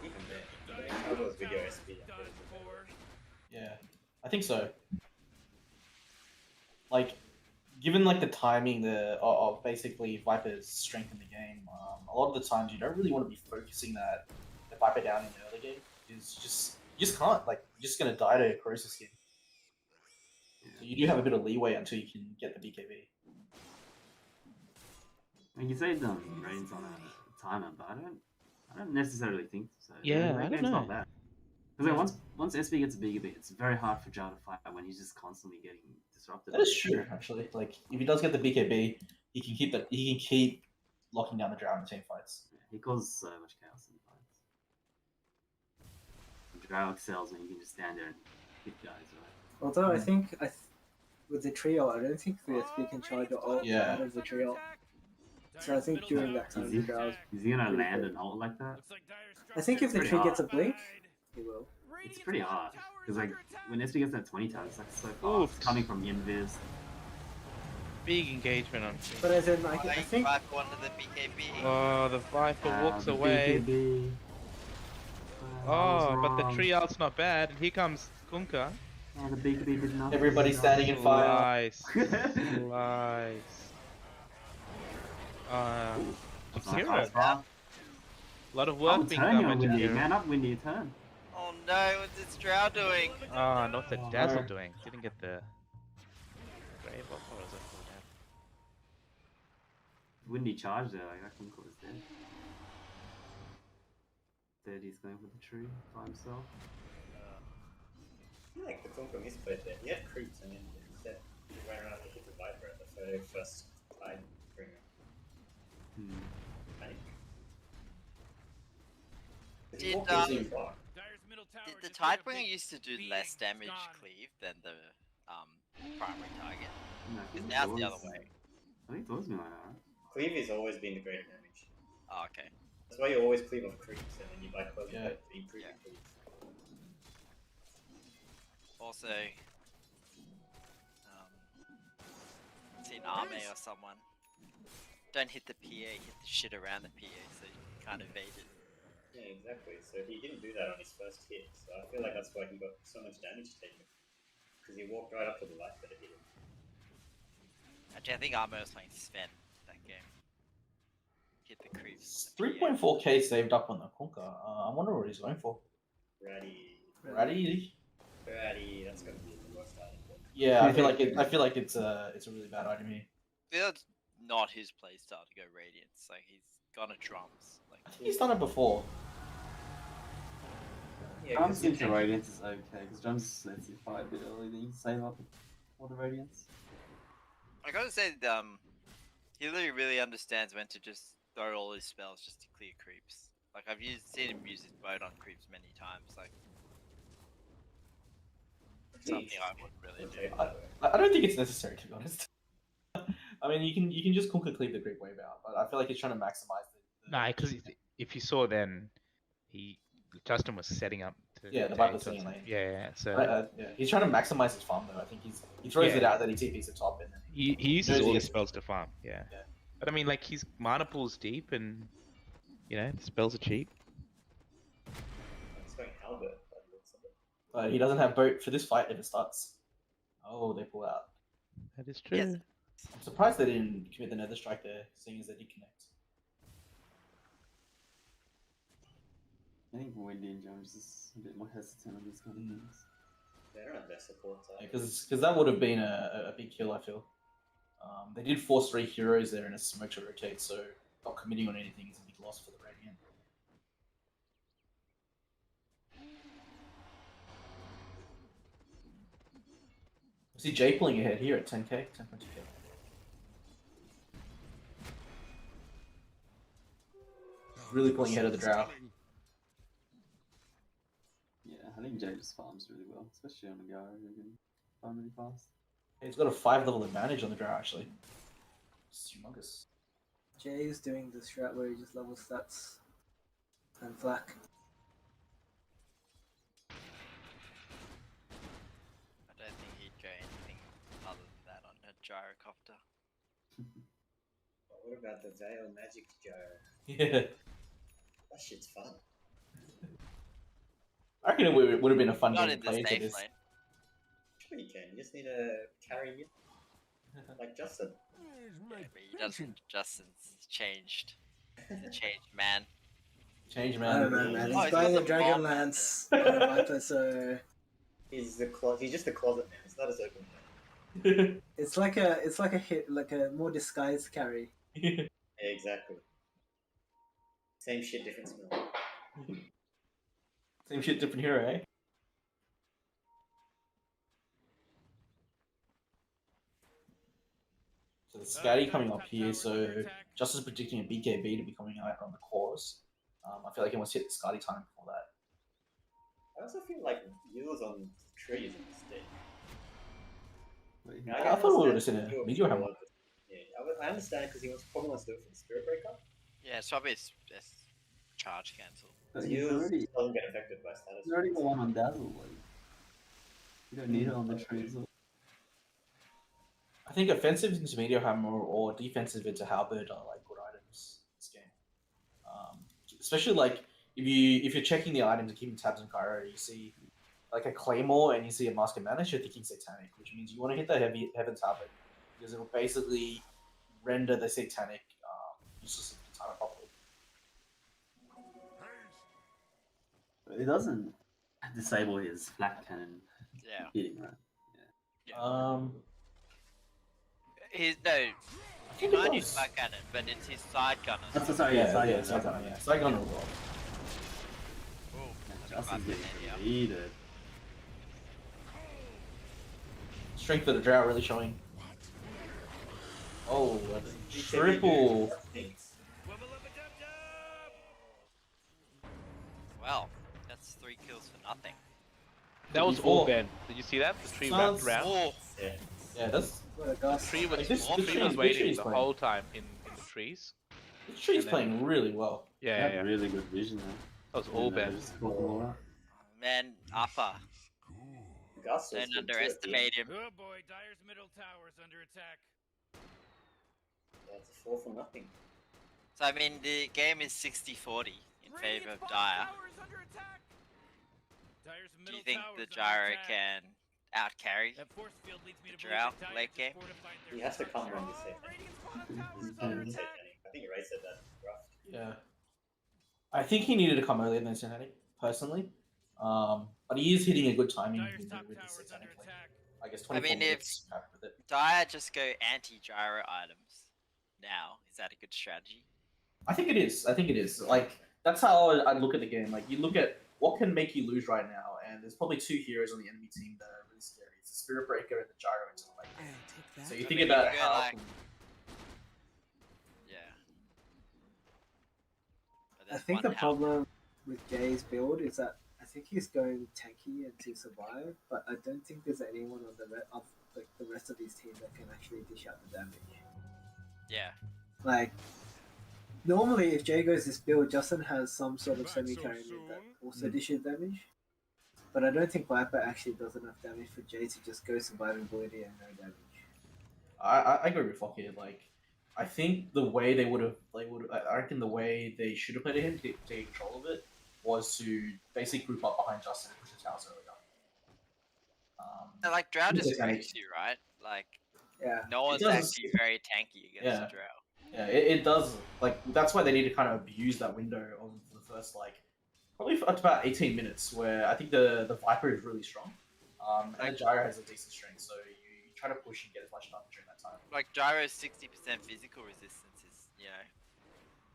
Even there. They travel with video SP. Done for. Yeah, I think so. Like, given like the timing of basically Viper's strength in the game, a lot of the times you don't really want to be focusing the Viper down in the early game. Is you just can't, like, you're just gonna die to a Corrosive skin. So you do have a bit of leeway until you can get the BKB. Like you say, Rain's on a timer, but I don't necessarily think so. Yeah, Rain I don't game's know. not bad. Because like, once SP gets a BKB, it's very hard for Jar to fight when he's just constantly getting disrupted. That is true, actually. Like, if he does get the BKB, he can keep locking down the Drow in team fights. Yeah, he causes so much chaos in fights. Drow excels when you can just stand there and hit guys, right? Although I think with the trio, I don't think the SP can charge your ult Yeah. out of the trio. So I think during that time, the Drow's. Is he gonna land an ult like that? I think if the Pretty tree hard. gets a blink, he will. It's pretty hard. Because like when SP gets that 20 times, it's like so Oof. fast. Coming from invis. big engagement on King. But as in, I Right, think Viper onto the BKB. Oh, the Viper walks the away. BKB. I was Oh, but the wrong. tree out's not bad. And here comes Kunkka. Yeah, the BKB did nothing. Everybody's standing in fire. Slice. Slice. That's Hero. nice, Viper. A lot of work Oh, being turn done your by Windy. Hero. Man up, Windy, turn. Oh no, what's this Drow doing? Ah, not the Oh, Dazzle no. doing. Didn't get the grave up, or was it full down? Windy charged there, like, I think it was there. 30's going for the tree by himself. I feel like the Conquer misplayed there. He had creeps and then instead he ran around to hit the Viper at the very first tide bringer. Panic. Did, Did the Tidebringer used to do less damage cleave than the primary target? No, Because now it's the other way. I think it's always been like that, right? Cleave has always been the greater damage. Oh, okay. That's why you always cleave off creeps and then you buy close to improve your cleave. Also, seen Arme or someone. Don't hit the PA, hit the shit around the PA so you can't evade it. Yeah, exactly. So he didn't do that on his first hit, so I feel like that's why he got so much damage taken. Because he walked right up to the light that hit him. Actually, I think Arme was playing Sven that game. Hit the creeps. 3.4k saved up on the Kunkka. I wonder what he's going for. Ratty. Ratty? Ratty, that's gonna be the worst item. Yeah, I feel like it's a really bad item here. That's not his playstyle to go Radiance. Like he's gone to drums. Like I think he's done it before. Yeah, Drums into Radiance is okay, because Drums lets you fight a bit early, then you can save up for the Radiance. I gotta say, he really understands when to just throw all his spells just to clear creeps. Like I've seen him use his boat on creeps many times. Like something I wouldn't really do. I don't think it's necessary, to be honest. I mean, you can just Kunkka cleave the Great Wave out, but I feel like he's trying to maximize the Nah, because if you saw then, Justin was setting up to the take Viper something. swinging lane. Yeah, so yeah, he's trying to maximize his farm though. I think he throws it out, then he TPs the top, and then he uses knows all he his gets- spells to farm. Yeah. But I mean, like his mana pool's deep, and you know the spells are cheap. It's going Albert by the looks of it. he doesn't have boat for this fight if it starts. Oh, they pull out. That is true. Yes. I'm surprised they didn't commit the Nether Strike there, seeing as they did connect. I think Windy and Jones is a bit more hesitant on these kind of things. They don't have their support side. Because that would have been a big kill, I feel. They did force 3 heroes there in a smoke to rotate, so not committing on anything is a big loss for the Radiant. I see Jay pulling ahead here at 10k, 10.2k. Really pulling ahead of the Drow. Yeah, I think Jay just farms really well, especially on the go. He can farm really fast. He's got a 5 level advantage on the Drow actually. It's humongous. Jay is doing the strat where he just level stats and flak. I don't think he'd go anything other than that on a gyrocopter. What about the Veil Magic Gyro? Yeah. That shit's fun. I reckon it would have been a fun Not game in to the play into safe this. lane. Sure you can. You just need to carry it. Like Justin. Yeah, but he doesn't. Justin's changed. He's a changed man. Change I man. don't know, man. Oh, He's he's buying got a the bomb. Dragonlance on a Viper, so He's just a closet man. It's not his open man. it's like a hit, like a more disguised carry. Yeah, exactly. Same shit, different smell. Same shit, different hero, eh? So the Scatty coming up here, so Justin's predicting a BKB to be coming out on the cores. I feel like he wants to hit the Scotty time before that. I also feel like Yule's on trees in this state. I thought we would have seen a Meteor Hammer. Yeah, I understand because he probably wants to do it for the Spirit Breaker. Yeah, it's probably a charge cancel. But he's Yule already, doesn't get affected by status. he's already got one on Dazzle. Like, you don't need it on the trees. I think offensive into meteor hammer or defensive into halberd are like good items in this game. Especially like if you're checking the items and keeping tabs on Kyro, you see like a claymore and you see a mask of mana, you're thinking satanic, which means you want to hit the heaven's halberd because it will basically render the satanic useless if you time it properly. It doesn't disable his flak cannon Yeah. hitting, right? His no. I He think it might use does. flat cannon, but it's his side gunners. That's sorry, Yeah, side yeah, gunner, side gunner, yeah. Side gunner as well. Justin's getting deleted. Strength of the drought really showing. Oh, triple. Well, that's 3 kills for nothing. That was all Ben. Did you see that? The tree wrapped around. Oh, Yeah, that's The tree was, This the tree tree- was this waiting tree's the playing. whole time in the trees. this tree's And then- playing really well. Yeah, yeah. Really good vision there. That was all And, Ben. just caught them all out. man, Appa. Gus was Don't good too at the underestimate him. Oh boy, Dyer's middle tower is under attack. end. Yeah, it's a 4 for nothing. So I mean, the game is 60-40 in favor Radiant's of bottom Dyer. tower is under attack. Dyer's Do middle you think tower the is under Gyro attack. can outcarry? That force field leads me the to believe Drow that Dire late has game? fortified their He has to come structure. when you say Radiant's bottom tower is Mhm. under Say attack. Jenny. I think Ray said that rough. Yeah. I think he needed to come earlier than Satanic, personally. But he is hitting a good timing Dyer's with top the tower is under Satanic. Like, attack. I guess I 24 mean, minutes happy with it. Dyer just go anti-Gyro items now. Is that a good strategy? I think it is. I think it is. Like, that's how I'd look at the game. Like, you look at what can make you lose right now, and there's probably 2 heroes on the enemy team that are really scary. It's the Spirit Breaker and the Gyro into the late game. So you I think mean, about you go how... like- Yeah. But I there's think one the out. problem with Jay's build is that I think he's going tanky and to survive, but I don't think there's anyone on the rest of his team that can actually dish out the damage. Yeah. Like, normally if Jay goes this build, Justin has some sort of semi-carry mid that also dishes damage. But I don't think Viper actually does enough damage for Jay to just go survivability and no damage. I agree with Flock here. Like, I think the way I reckon the way they should have played him to take control of it was to basically group up behind Justin and push the towers earlier. And like Drow just Satanic. wrecks you, right? Like Yeah. no one's does. actually very tanky against Yeah. the Drow. Yeah, it does. Like, that's why they need to kind of abuse that window of the first, like, probably up to about 18 minutes, where I think the Viper is really strong. And the Gyro has a decent strength, so you try to push and get as much done during that time. Like Gyro's 60% physical resistance is,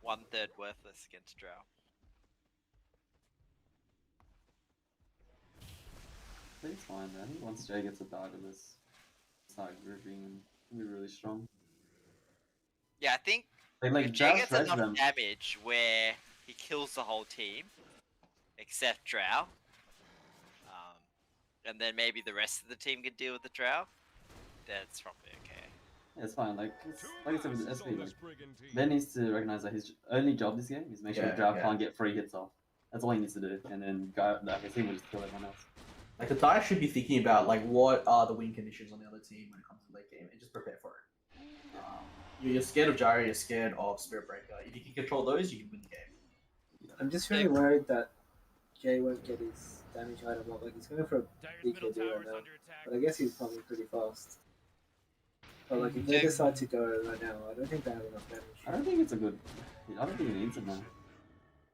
1/3 worthless against Drow. I think it's fine, man. I think once Jay gets a dart of this, start grouping and it'll be really strong. Yeah, I think Like if Jay Drow gets threads enough them. damage where he kills the whole team, except Drow, and then maybe the rest of the team can deal with the Drow, that's probably okay. Yeah, it's fine. Like I said with the SP, like, Ben needs to recognize that his only job this game is make sure Yeah, Drow yeah. can't get 3 hits off. That's all he needs to do, and then his team will just kill everyone else. Like, the Dire should be thinking about, like, what are the win conditions on the other team when it comes to the late game, and just prepare for it. You're scared of Gyro, you're scared of Spirit Breaker. If you can control those, you can win the game. I'm just really worried that Jay won't get his damage item up. Like, he's going for a Dyer's middle BKB tower right is now. under attack. But I guess he's probably pretty fast. But like, if they decide to go right now, I don't think they have enough damage. I don't think it's a good. I don't think it needs it now.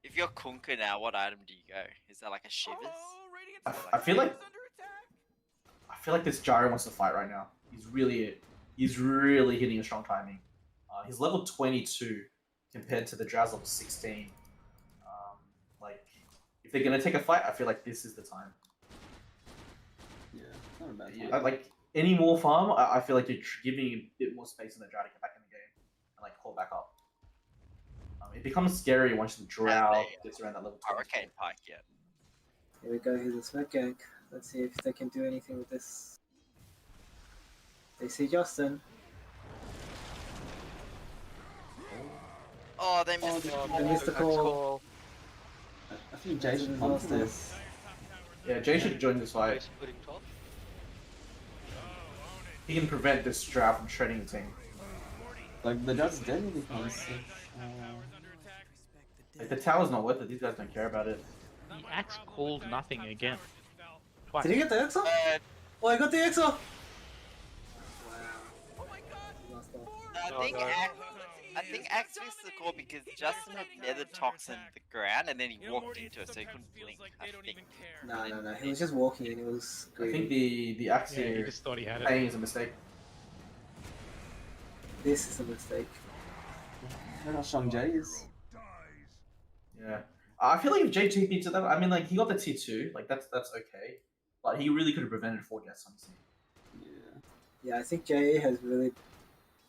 If you're Kunkka now, what item do you go? Is that like a Shivers? Oh, Radiant's I bottom feel like- tower is under attack. I feel like this Gyro wants to fight right now. He's really hitting a strong timing. He's level 22 compared to the Drow's level 16. Like, if they're gonna take a fight, I feel like this is the time. Yeah, it's not a bad Yeah, time. like, any more farm, I feel like you're giving a bit more space in the Drow to get back in the game and like call back up. It becomes scary once the Drow gets around that level 22. Hurricane Pike yet. Here we go, here's a smoke gank. Let's see if they can do anything with this. They see Justin. Oh, they missed it. They missed the call. I think Jay should come to this. Yeah, Jay should join this fight. Jay's putting top. he can prevent this Drow from shredding the team. Like the judge did because like the tower's not worth it. These guys don't care about it. The axe called nothing again. Twice. Did he get the Exo? Oh, I got the Exo! Wow. Last off. I think Axe missed the call because Justin had nether toxin the ground and then he walked into it, so he couldn't blink. I think. No. He was just walking and he was I greedy. think the axe Yeah, he here just thought he had playing it. is a mistake. This is a mistake. how strong Jay is. Yeah. I feel like if JT beats it, I mean, like he got the tier 2, like that's okay, but he really could have prevented 4 deaths on his team. Yeah, I think Jay has really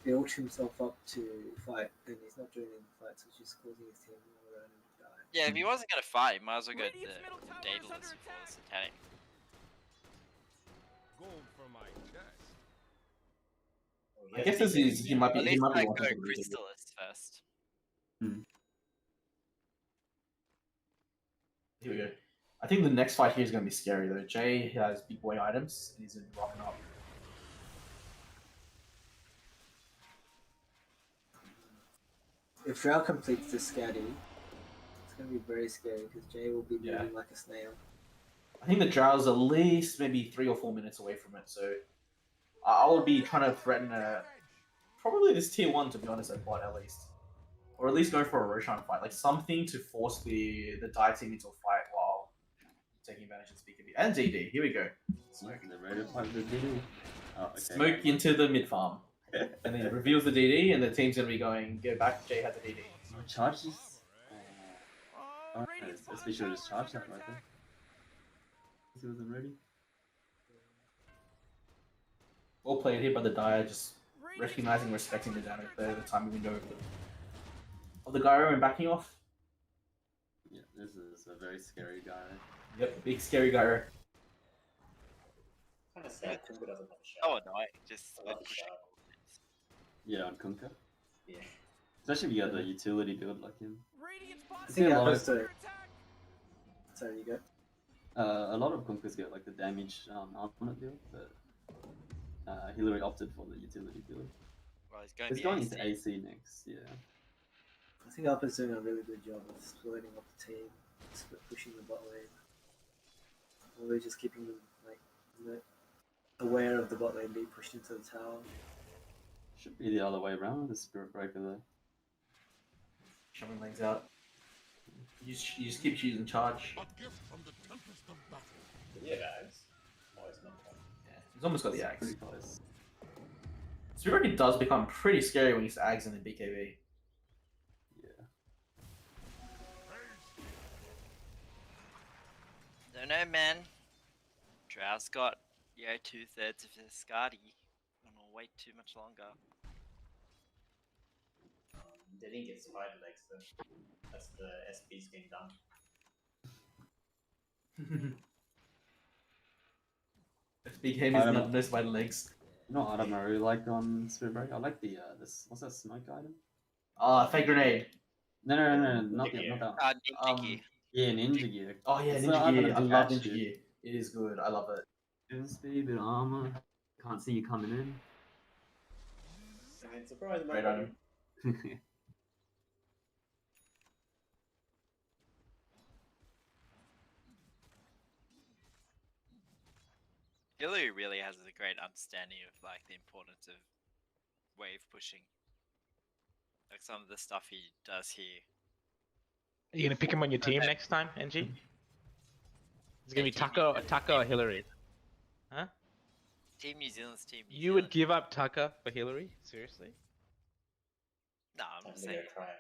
built himself up to fight, and he's not doing any fights, which is causing his team all around him to die. Yeah, if he wasn't gonna fight, he might as well go the Daedalus before the Satanic. Gold for my chest. I guess this is he might be At least watching go the video. Crystallis first. Here we go. I think the next fight here is going to be scary though. Jay has big boy items and he's going to be rocking up. If Drow completes the scatty, it's going to be very scary because Jay will be moving like a snail. I think the Drow's at least maybe 3 or 4 minutes away from it, so I would be trying to threaten probably this tier 1 to be honest at bot at least. Or at least go for a Roshan fight, like something to force the Dire team into a fight while taking advantage of BKB. And DD, here we go. Smoke the radio pipe the DD. Oh, okay. Smoke into the mid farm. And then it reveals the DD, and the team's going to be going, go back, Jay has the DD. Charges? Oh, we should have just charged that right there. He wasn't ready. Well played here by the Dire, just recognizing and respecting the damage there, the timing window of the Gyro and backing off. Yeah, this is a very scary guy. Yep, big scary Gyro. Kind of sad Kumba doesn't have a shot. Oh no, just I love the shot. Yeah, on Kunkka. Yeah. Especially if you got the utility build like him. I think a lot Appa's of to... Sorry, you go. a lot of Kunkas get like the damage armament build, but Hillary opted for the utility build. Well, he's going, He's going into AC next, yeah. I think Appa's doing a really good job of splitting up the team, pushing the bot lane. Always just keeping them like, you know, aware of the bot lane being pushed into the tower. Should be the other way around, the Spirit Breaker there. Shoving legs out. You just keep choosing charge. Yeah, guys. Oh, it's not fun. Yeah, he's almost got the axe. Pretty close. Spirit Breaker does become pretty scary when he's Ags in the BKB. Yeah. Don't know, man. Drow's got 2/3 of his Skadi. And we'll wait too much longer. They didn't get spider legs though. That's the SP's getting done. BKB is not missed by the legs. You know what item I really like on Spirit Breaker? I like the this what's that smoke item? Fake grenade. No, not that. Ninja Yeah, Ninja Gear. Oh yeah, It's Ninja not Gear. item I to love catch Ninja you. Gear. It is good. I love it. Movement speed, bit of armor. Can't see you coming in. I mean, surprise, Great item. Hillary really has a great understanding of like the importance of wave pushing. Like some of the stuff he does here. Are you gonna pick him on your team next time, NG? It's gonna be Tucker or Hillary. Huh? Team New Zealand's team. New You would Zealand. give up Tucker for Hillary? Seriously? No, I'm Time just to go saying. cry.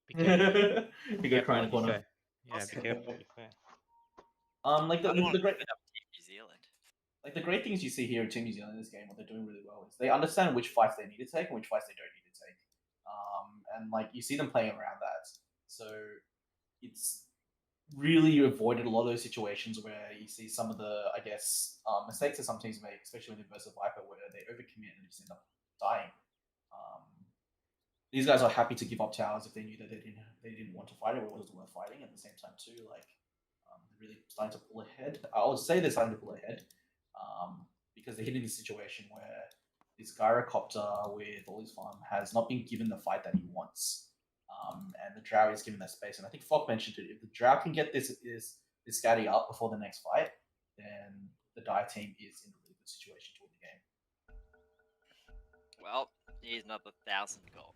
Be careful. You go cry in the Be corner. fair. Yeah, be careful. Be fair. Like I don't want the to great, give up Team New Zealand. like the great things you see here in Team New Zealand in this game, what they're doing really well is they understand which fights they need to take and which fights they don't need to take. And like you see them playing around that, so it's really avoided a lot of those situations where you see some of the, I guess, mistakes that some teams make, especially when they versus Viper, where they overcommit and just end up dying. These guys are happy to give up towers if they knew that they didn't want to fight it or it wasn't worth fighting. At the same time, too, like they're really starting to pull ahead. I would say they're starting to pull ahead because they're hitting a situation where this Gyrocopter with all his farm has not been given the fight that he wants. And the Drow is given that space. And I think Fogg mentioned it. If the Drow can get this Scatty up before the next fight, then the Dire team is in a really good situation to win the game. Well, here's another 1,000 gold.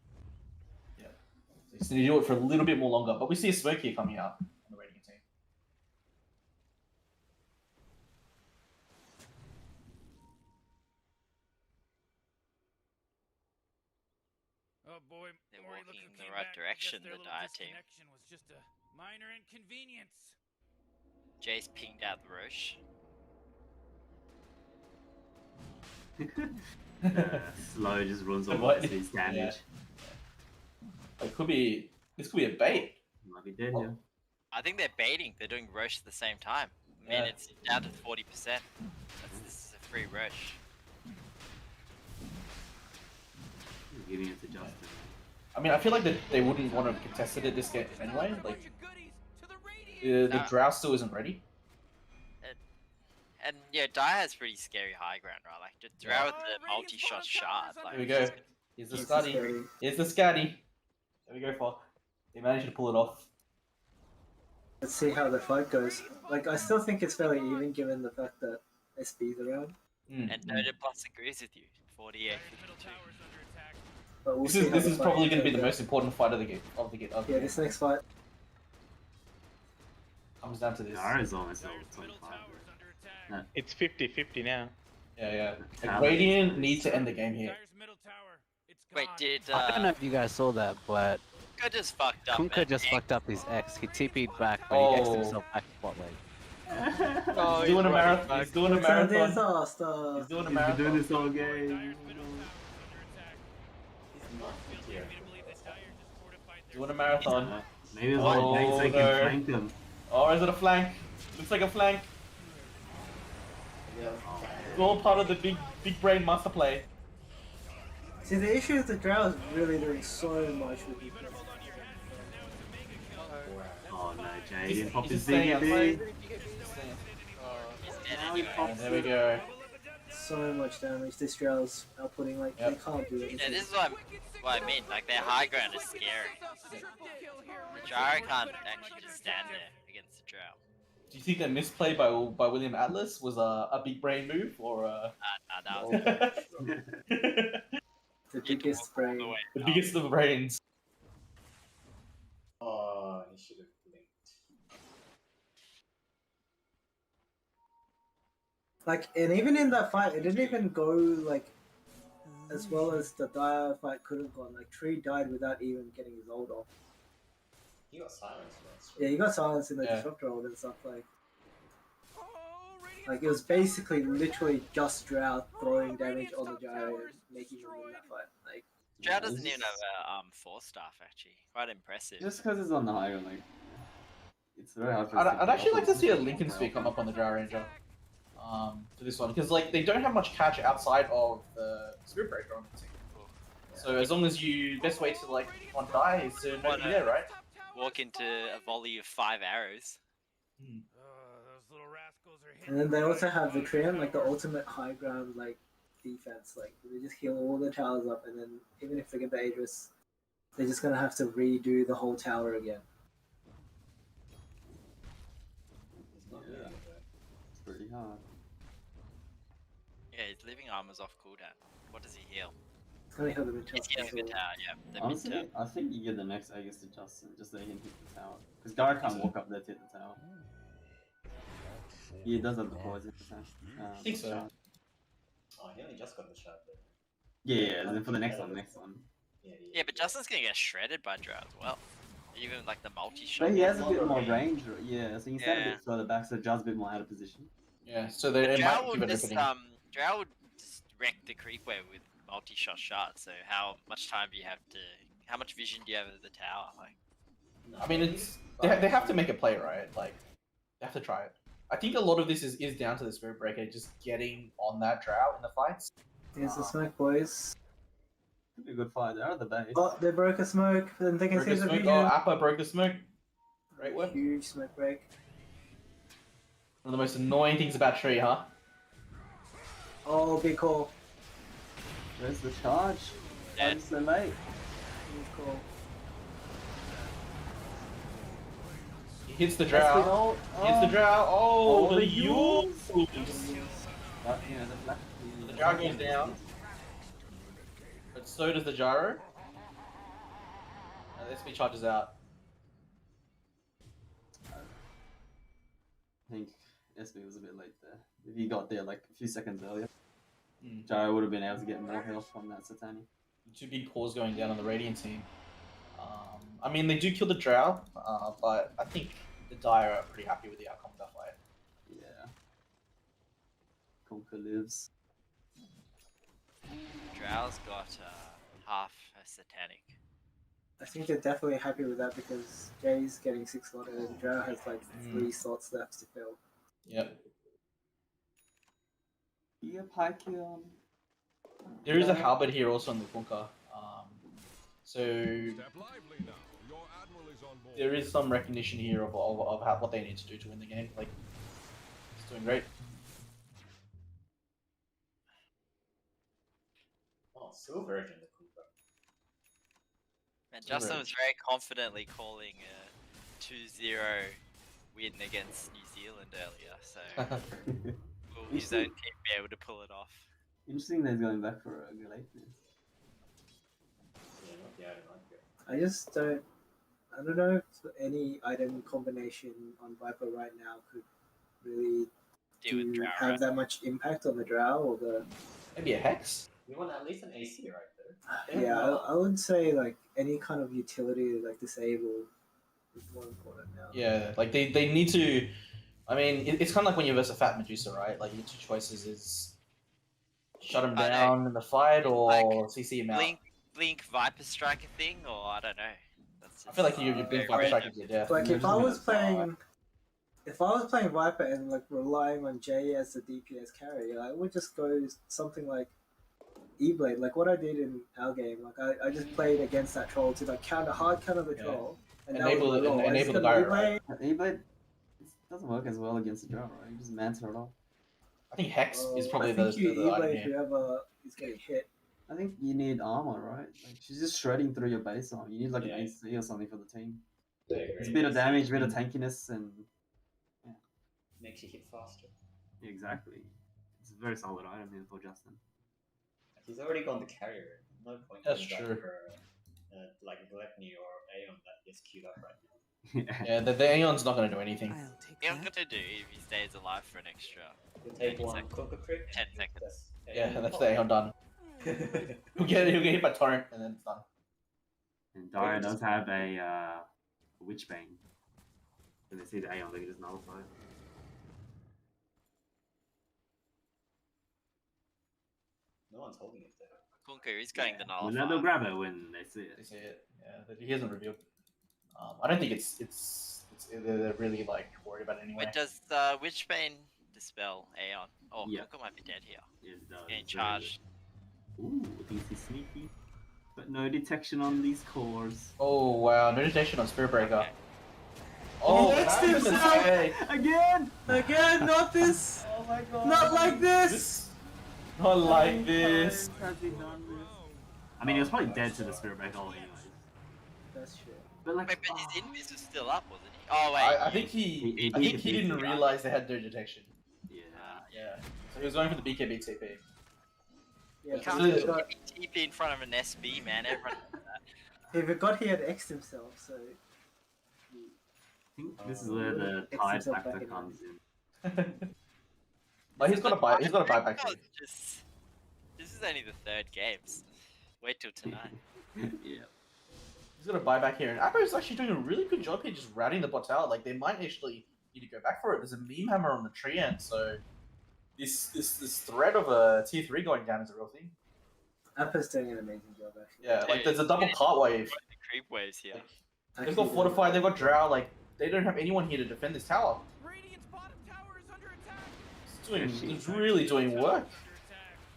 Yeah. So you just need to do it for a little bit more longer. But we see a smoke here coming out on the Radiant team. Oh boy, They're Maury, look walking who in the came right back. direction, Guess their the little Dire team. disconnection was just a minor inconvenience. Jace pinged out the Roche. Slow just runs off What? with his damage. It could be. This could be a bait. Might be dead Oh. here. I think they're baiting. They're doing Roche at the same time. I mean, Yeah. it's down to 40%. This is a free Roche. Giving it to Justin. I mean, I feel like they wouldn't want to contest it at this game anyway. Like, the Drow still isn't ready. And yeah, Dire has pretty scary high ground, right? Like, just throw out the multi-shot shard. Like, Here we go. Here's the Scatty. Here's the Scatty. There we go, Fogg. They managed to pull it off. Let's see how the fight goes. Like, I still think it's fairly even given the fact that SB's around. And Noted Plus agrees with you. 48, 52. But we'll This see how is the fight probably going to be turns the out. most important fight of the game. Yeah, this next fight. Comes down to this. Gara is almost level 25. No. It's 50-50 now. Yeah. Like, Radiant needs to end the game here. Wait, did I don't know if you guys saw that, but Kunkka just fucked up? Kunkka man. just fucked up his X. He TP'd back, but he X'd himself back to bot lane. Oh, He's doing a marathon. He's doing a It's a marathon. disaster. He's doing a He's been marathon. doing this all game. Doing a marathon. Maybe it's Oh, like they no. can flank him. Oh, is it a flank? Looks like a flank. It's all part of the big brain master play. See, the issue is the Drow is really doing so much with you. Oh no, Jay didn't pop He's his just staying outside. BB. Now he pops. There we go. So much damage. This Drow's outputting, like, they can't do anything. Yeah, this is what I mean. Like, their high ground is scary. The Gyro can't actually just stand there against the Drow. Do you think that misplay by WilliamAtlas was a big brain move or That was The biggest brain. the biggest of the brains? Oh, he should have blinked. Like, and even in that fight, it didn't even go, like, as well as the Dire fight could have gone. Like, Tree died without even getting his ult off. He got silenced once. Yeah, he got silenced in the Yeah. disruptor ult and stuff, like, it was basically literally just Drow throwing damage on the Gyro and making him win that fight. Like, Drow doesn't even have a 4 staff, actually. Quite impressive. Just because it's on the higher, like, it's very hard. I'd actually like to see a Lincoln Sphere come up on the Drow Ranger. For this one, because like they don't have much catch outside of the Spirit Breaker on the team. So as long as you best way to like want to die is to not be there, right? Walk into a volley of 5 arrows. and then they also have the Treant, like the ultimate high ground, like, defense. Like, they just heal all the towers up, and then even if they get the Aegis, they're just gonna have to redo the whole tower again. Yeah, it's pretty hard. Yeah, his living armor's off cooldown. What does he heal? It's gonna heal the mid He's healing the tower, yeah. The Honestly, mid tower. I think you get the next Aegis to Justin, just so he can hit the tower. Because Gara can't walk up there to hit the tower. He does have the poison. I think so. Oh, he only just got the shot though. Yeah, and then for the next one. Yeah, but Justin's gonna get shredded by Drow as well. Even like the multi-shot. But he has a bit more range, yeah, so you can stand a Yeah. bit further back, so Jar's a bit more out of position. Yeah, so they Drow might would give it just opening. Drow would just wreck the creep wave with multi-shot shards. So how much time do you have to? How much vision do you have of the tower? Like, I mean, it's they have to make a play, right? Like they have to try it. I think a lot of this is down to the Spirit Breaker just getting on that Drow in the fights. Here's the smoke, boys. Could be a good fight. They're at the base. Oh, they broke a smoke, then they can Broke see the the smoke. vision. Oh, Appa broke the smoke. Great work. Huge smoke break. One of the most annoying things about Tree, huh? Oh, big call. Where's the charge? Dead. I'm so late. Cool. He hits the That's the drow. ult. Hits the drow. Oh, the Yules. Yules. Yeah, the black. The drow goes down. But so does the gyro. SP charges out. I think SB was a bit late there. If he got there like a few seconds earlier, Mm. Gyro would have been able to get more health from that Satani. Two big cores going down on the Radiant team. I mean, they do kill the drow, but I think the Dire are pretty happy with the outcome of that fight. Yeah. Conquer lives. Drow's got half a satanic. I think they're definitely happy with that because Jay's getting 6 slotted and Drow has like 3 slots left to fill. Yep. Yeah, pike kill. There is a halberd here also in the bunker. So there is some recognition here of how, what they need to do to win the game. Like, it's doing great. Oh, Silver Edge in the Cooper. And Justin was very confidently calling a 2-0 win against New Zealand earlier, so will his own team be able to pull it off? Interesting that he's going back for a Galatian. Yeah, not the item like it. I don't know if any item combination on Viper right now could really have that much impact on the Drow or the... Maybe a Hex? You want at least an AC right there. Yeah, I would say like any kind of utility like disable is more important now. Yeah, like they need to. I mean, it's kind of like when you verse a fat Medusa, right? Like your two choices is shut him down in the fight or like, CC him out. Blink Viper Striker thing, or I don't know. That's I feel like you're being Viper Striker, yeah. Like if I was playing Viper and like relying on Jay as the DPS carry, I would just go something like E-Blade, like what I did in our game. Like I just played against that troll to like hard counter the troll. And Enable the Gyro, right? E-Blade doesn't work as well against the Drow, right? You just Manta it off. I think Hex is probably I think the you item E-Blade here. whoever is getting hit. I think you need armor, right? Like she's just shredding through your base armor. You need like an AC or something for the team. It's a bit of damage, a bit of tankiness, and yeah. Makes you hit faster. Yeah, exactly. It's a very solid item here for Justin. He's already gone the carrier. No point That's going back true. for like Glepny or Aeon that gets queued up right now. Yeah, the Aeon's not going to do anything. You're not gonna do if he stays alive for an extra. You'll take 30 one seconds. Coca Crick. 10 seconds. Yeah, that's the Aeon done. He'll get hit by Torrent and then it's done. And Dire does have a Witchbane. When they see the Aeon, they can just nullify it. No one's holding it there. Kunku is going to Well, nullify. they'll grab it when they see it. They say it. Yeah, he hasn't revealed. I don't think they're really like worried about it anyway. Wait, does Witchbane dispel Aeon? Oh, Yeah. Kunku might be dead here. Yeah, it does. Getting charged. Ooh, he's sneaky. But no detection on these cores. Oh wow, no detection on Spirit Breaker. Okay. Oh, He that's hexed himself! Again! Again, not this! Oh my god! Not like this! Not like this. Has he done this? I mean, he was probably dead to the Spirit Breaker anyway. That's true. But like, Wait, but his invis was still up, wasn't he? Oh wait. I think he didn't realize they had no detection. yeah. Yeah, so he was going for the BKB TP. Yeah, You but can't he just forgot, TP in front of an SB, man. Everyone knows that. he forgot he had X'd himself, so... I think this is where the It's tide himself factor back in. comes in. Like he's got a buy. He's got a buyback. Oh, this is only the third game. So wait till tonight. Yeah. He's got a buyback here, and Appa is actually doing a really good job here, just routing the bot out. Like they might actually need to go back for it. There's a meme hammer on the tree end, so this threat of a tier 3 going down is a real thing. Appa's doing an amazing job, actually. Yeah, like there's a double cart wave. The creep waves here. Like, they've got fortified, they've got drow. Like they don't have anyone here to defend this tower. Radiant's bottom tower is under attack. It's really doing work.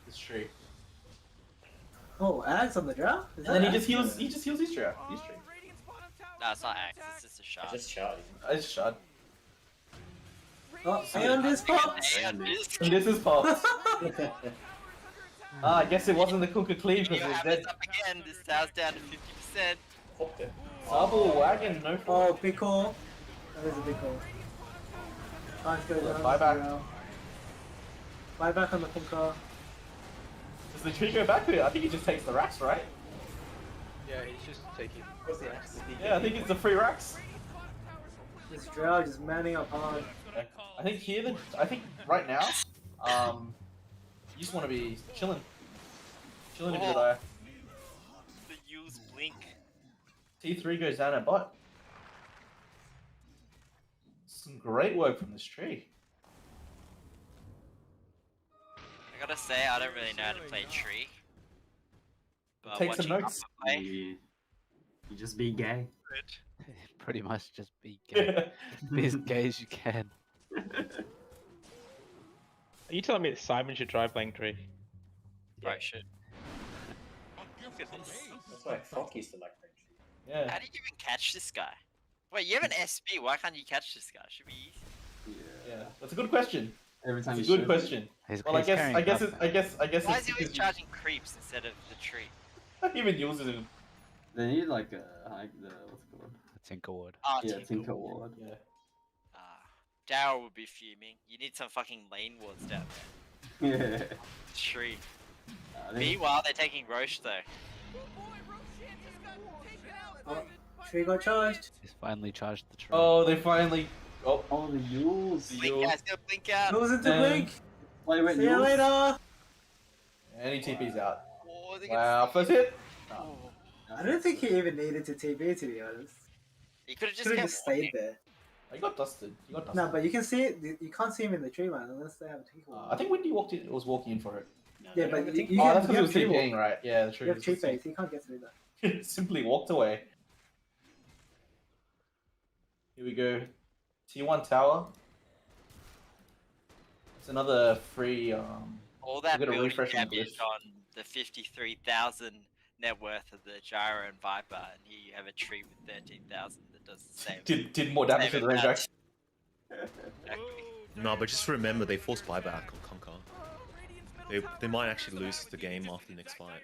This tree. Oh, Ags on the draft? And then he just heals his drow. His tree. No, it's not Axe, it's just a shot. Just shot. It's shot. Oh, Aeon is popped! Aeon is. And this is popped. I guess it wasn't the Kunkka clean You because it's have dead. this up again. This tower's down to 50%. Popped it. Double wagon, no fault. Oh, big call. That is a big call. Can't go down. Buyback. Buyback on the Kunkka. Does the tree go back to it? I think he just takes the racks, right? Yeah, he's just taking. Yeah, I think it's the free racks. This Drow just manning up hard. Yeah. I think here, I think right now, you just want to be chilling. Chilling if you're there. The use blink. T3 goes down at bot. Some great work from this tree. I gotta say, I don't really know how to play tree. But Take some watching notes. Appa play, You just be gay. Pretty much just be gay. Be as gay as you can. Are you telling me that Simon should try playing tree? Right, shit. Look at this. That's why Frock used to like playing tree. Yeah. How did you even catch this guy? Wait, you have an SB. Why can't you catch this guy? Should be easy. Yeah, that's a good question. Every time It's you a good question. Well, I guess carrying I up guess there. I guess Why it's is he always because charging creeps instead of the tree? he even uses it. They need like a what's it called? Tinker Ward. Ah, Yeah, Tinker Tinker Ward. Ward. Yeah. Daryl would be fuming. You need some fucking lane wards down there. Yeah. Tree. I think Meanwhile, they're taking Roche though. Oh, tree got charged. He's finally charged the tree. Oh, they finally. Oh, all the Yules. Blink out, go blink out. Goes into blink. Wait, See you Yules. later. And he TP's out. Oh, they Wow, first hit. I don't think he even needed to TP, to be honest. He could have just Could have kept just stayed there. He got dusted. He got dusted. No, but you can see it. You can't see him in the tree line unless they have a tinker. I think Windy was walking in for it. Yeah, but you Oh, can. that's because You he have was tree TPing, walk. right? Yeah, the tree. You have tree face. You can't get through that. Simply walked away. Here we go. T1 tower. It's another free. all that we got a building refresh on the damage glitch. on the 53,000 net worth of the Gyro and Viper, and here you have a tree with 13,000 that does the same. Did more damage to the range. amount. No, but just remember they forced buyback on Kunkka. They might actually lose the game after the next fight.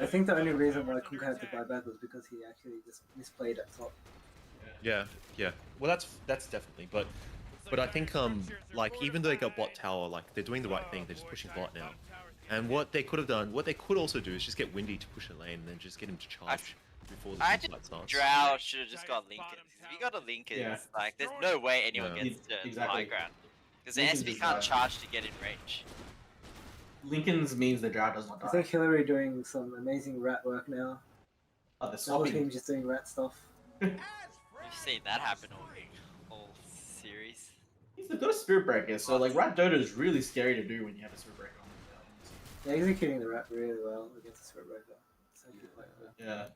I think the only reason why Kunkka had to buy back was because he actually just misplayed at top. Yeah, yeah. Well, that's definitely. But I think like even though they got bot tower, like they're doing the right thing. They're just pushing bot now. And what they could have done, what they could also do is just get Windy to push a lane and then just get him to charge before the I team think fight starts. Drow should have just got Lincoln. If you got a Lincoln, Yeah. like there's no way anyone Yeah. gets to the Exactly. high ground. Because the Lincoln's SB just can't right. charge to get in range. Lincoln's means the drought does not I die. think Hillary doing some amazing rat work now. Oh, they're The whole swapping. team just doing rat stuff. You've seen that happen all series. He's got a spirit breaker, so like Rat Dota is really scary to do when you have a spirit breaker on. They're executing the rat really well against the Spirit Breaker. It's actually quite good. Yeah.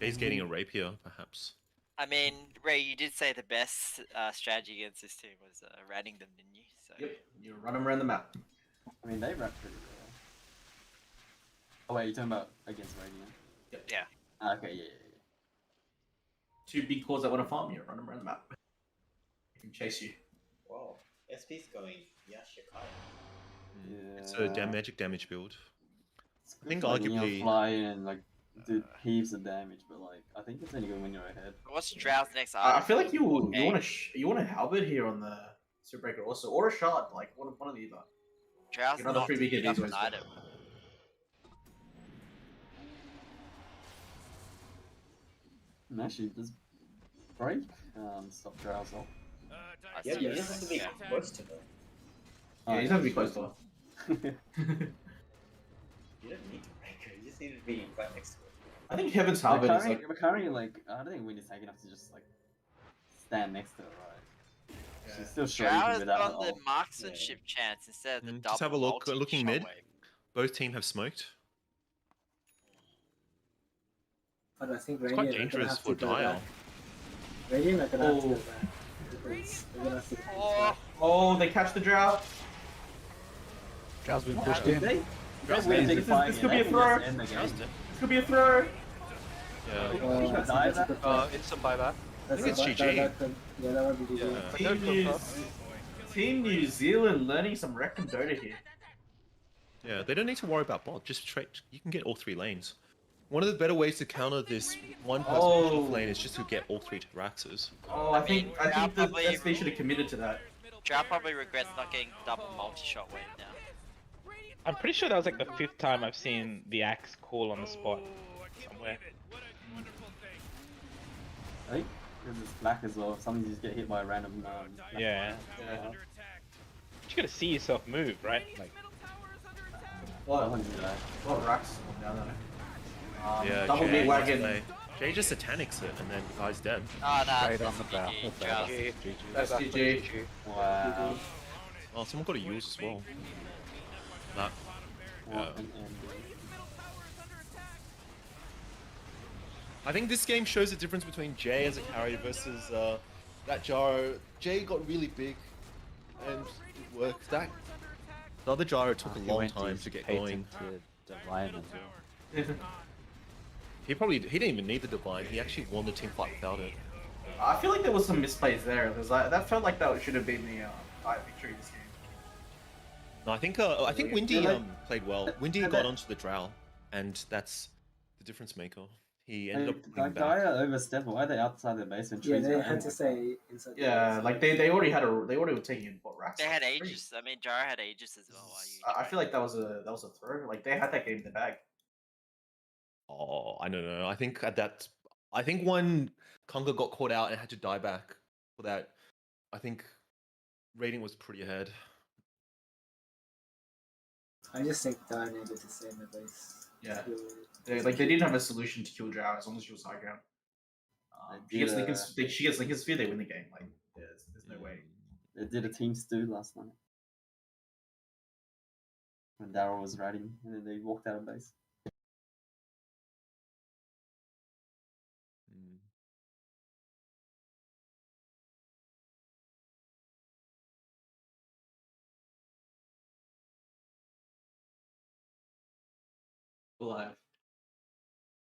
He's getting a rapier, perhaps. I mean, Ray, you did say the best strategy against this team was ratting them, didn't you? So Yep. You run them around the map. I mean, they rap pretty well. Oh wait, you're talking about against Radiant? Yep. yeah. Okay, yeah. Two big cores that want to farm you. Run them around the map. They can chase you. Wow. SP's going Yashikai. It's a magic damage build. I think Like, you know, arguably. fly and like do heaps of damage, but like I think it's only good when you're ahead. What's Drow's next I item? feel like you Okay. want a halberd here on the spirit breaker also, or a shard, like one of the either. Drow's Another not free beacon picking up these an ways. item. And actually, does break stop Drow's off? Yeah, you just have to be close to them. Yeah, you just have to be close to her. You don't need to break her, you just need to be right next to her. I think Heaven's halberd is like. But currently, like I don't think Windy's taking enough to just like stand next to her, right? She's still Drow shooting has without got her the ult. marksmanship chance instead of the double. Just have a look. ulti Looking mid. shockwave. Both teams have smoked. But I think It's Radiant quite are gonna dangerous have for to go Dial. back. Radiant are gonna have to go Oh. back. Because they're gonna have to Oh, Oh, they catch the drought. Drow's been What pushed happened? in. That's This weird, is- they're this could be a fighting, throw. they can just end the game. This could be a throw. Yeah. that's a good play. Instant buyback. That's think it's a- GG. that could- yeah, that would be GG. Yeah. Genius. Team New Zealand learning some Recon Dota here. Yeah, they don't need to worry about bot. Just straight, you can get all 3 lanes. One of the better ways to counter this one person off lane is just to get all 3 Taraxes. Oh, I think the SP should have committed to that. Drow probably regrets not getting double multi-shot wave now. I'm pretty sure that was like the 5th time I've seen the axe call on the spot somewhere. I think there's this black as well. Sometimes you just get hit by a random. Yeah. You gotta see yourself move, right? Like. What racks down there? Yeah, double Jay, mid wagon. Jay just satanics it, and then the guy's dead. Oh, no. Straight on the bow. That's GG. Wow. Oh, someone got a use as well. Nah. I think this game shows the difference between Jay as a carry versus that Jaro. Jay got really big and it worked. The other Jaro took a long time to get going. He didn't even need the divine. He actually won the team fight without it. I feel like there was some misplays there. Because that felt like that should have been the victory this game. No, I think Windy played well. Windy got onto the Drow, and that's the difference maker. He ended up That guy overstepped. Why are they outside their base and trees? Yeah, they had to stay inside. Yeah, like they already were taking in bot racks. They had Aegis. I mean, Jara had Aegis as well. I feel like that was a throw. Like they had that game in the bag. Oh, I don't know. I think when Conga got caught out and had to die back for that, I think rating was pretty ahead. I just think Dire needed to stay in the base. Yeah. They didn't have a solution to kill Drow as long as she was high ground. She gets Lincoln Sphere, they win the game. Like there's no way. They did a team stew last night. When Daryl was riding and then they walked out of base. Alive.